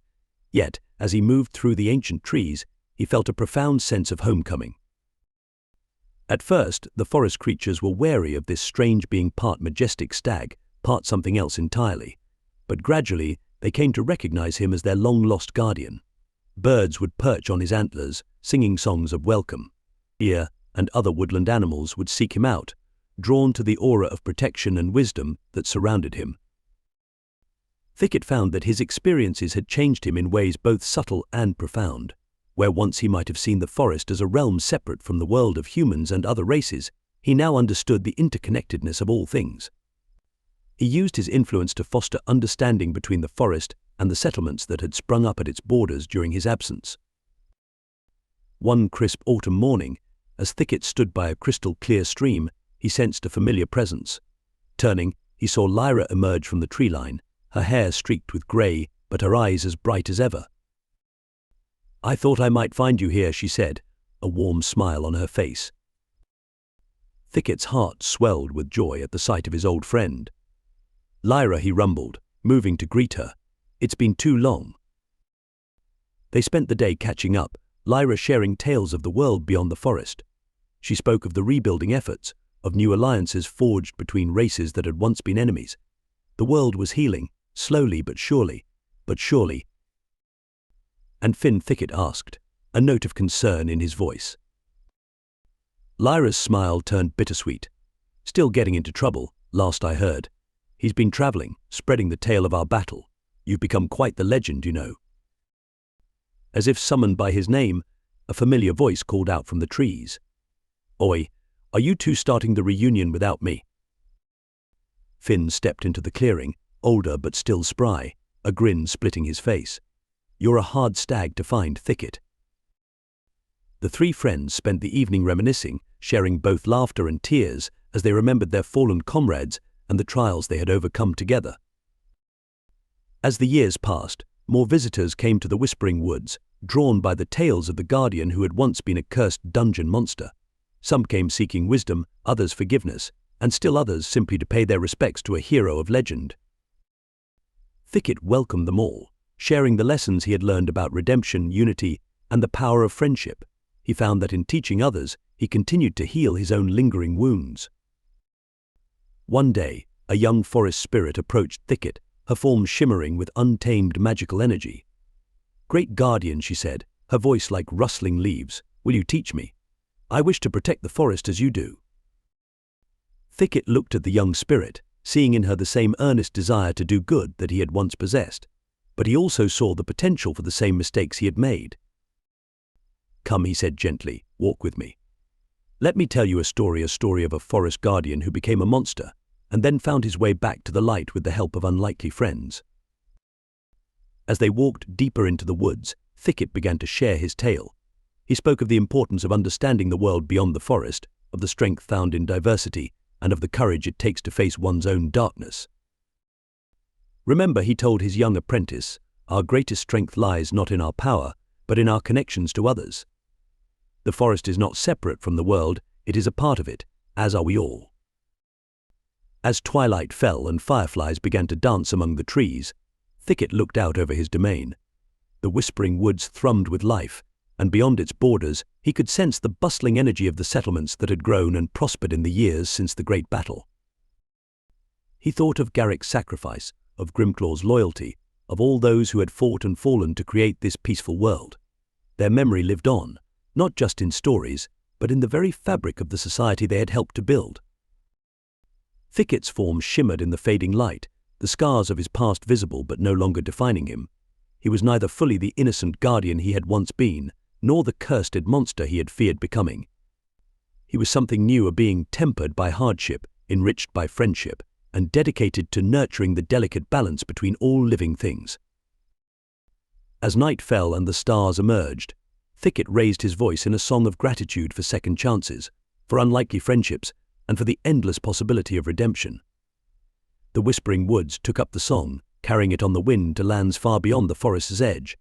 Yet, as he moved through the ancient trees, he felt a profound sense of homecoming. At first, the forest creatures were wary of this strange being, part majestic stag, part something else entirely. But gradually, they came to recognize him as their long-lost guardian. Birds would perch on his antlers, singing songs of welcome. Deer and other woodland animals would seek him out, drawn to the aura of protection and wisdom that surrounded him. Thicket found that his experiences had changed him in ways both subtle and profound. Where once he might have seen the forest as a realm separate from the world of humans and other races, he now understood the interconnectedness of all things. He used his influence to foster understanding between the forest and the settlements that had sprung up at its borders during his absence. One crisp autumn morning, as Thicket stood by a crystal-clear stream, he sensed a familiar presence. Turning, he saw Lyra emerge from the tree line, her hair streaked with grey, but her eyes as bright as ever. "I thought I might find you here," she said, a warm smile on her face. Thicket's heart swelled with joy at the sight of his old friend. "Lyra," he rumbled, moving to greet her. "It's been too long." They spent the day catching up, Lyra sharing tales of the world beyond the forest. She spoke of the rebuilding efforts, of new alliances forged between races that had once been enemies. The world was healing, slowly but surely, And Finn, Thicket asked, a note of concern in his voice. Lyra's smile turned bittersweet. "Still getting into trouble, last I heard. He's been traveling, spreading the tale of our battle. You've become quite the legend, you know." As if summoned by his name, a familiar voice called out from the trees. "Oi, are you two starting the reunion without me?" Finn stepped into the clearing, older but still spry, a grin splitting his face. "You're a hard stag to find, Thicket." The three friends spent the evening reminiscing, sharing both laughter and tears as they remembered their fallen comrades and the trials they had overcome together. As the years passed, more visitors came to the Whispering Woods, drawn by the tales of the guardian who had once been a cursed dungeon monster. Some came seeking wisdom, others forgiveness, and still others simply to pay their respects to a hero of legend. Thicket welcomed them all, sharing the lessons he had learned about redemption, unity, and the power of friendship. He found that in teaching others, he continued to heal his own lingering wounds. One day, a young forest spirit approached Thicket, her form shimmering with untamed magical energy. "Great guardian," she said, her voice like rustling leaves, "will you teach me? I wish to protect the forest as you do." Thicket looked at the young spirit, seeing in her the same earnest desire to do good that he had once possessed, but he also saw the potential for the same mistakes he had made. "Come," he said gently, "walk with me. Let me tell you a story of a forest guardian who became a monster, and then found his way back to the light with the help of unlikely friends. As they walked deeper into the woods, Thicket began to share his tale. He spoke of the importance of understanding the world beyond the forest, of the strength found in diversity, and of the courage it takes to face one's own darkness. Remember, he told his young apprentice, our greatest strength lies not in our power, but in our connections to others. The forest is not separate from the world, it is a part of it, as are we all. As twilight fell and fireflies began to dance among the trees, Thicket looked out over his domain. The whispering woods thrummed with life, and beyond its borders he could sense the bustling energy of the settlements that had grown and prospered in the years since the great battle. He thought of Garrick's sacrifice, of Grimclaw's loyalty, of all those who had fought and fallen to create this peaceful world. Their memory lived on, not just in stories, but in the very fabric of the society they had helped to build. Thicket's form shimmered in the fading light, the scars of his past visible but no longer defining him. He was neither fully the innocent guardian he had once been, nor the cursed monster he had feared becoming. He was something new, a being tempered by hardship, enriched by friendship, and dedicated to nurturing the delicate balance between all living things. As night fell and the stars emerged, Thicket raised his voice in a song of gratitude for second chances, for unlikely friendships, and for the endless possibility of redemption. The whispering woods took up the song, carrying it on the wind to lands far beyond the forest's edge.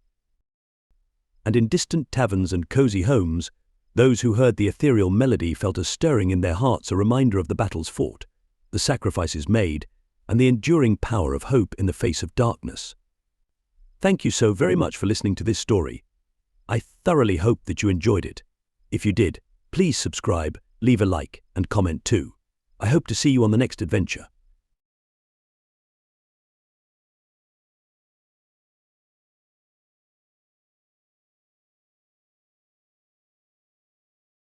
And in distant taverns and cozy homes, those who heard the ethereal melody felt a stirring in their hearts, a reminder of the battles fought, the sacrifices made, and the enduring power of hope in the face of darkness. Thank you so very much for listening to this story. I thoroughly hope that you enjoyed it. If you did, please subscribe, leave a like, and comment too. I hope to see you on the next adventure.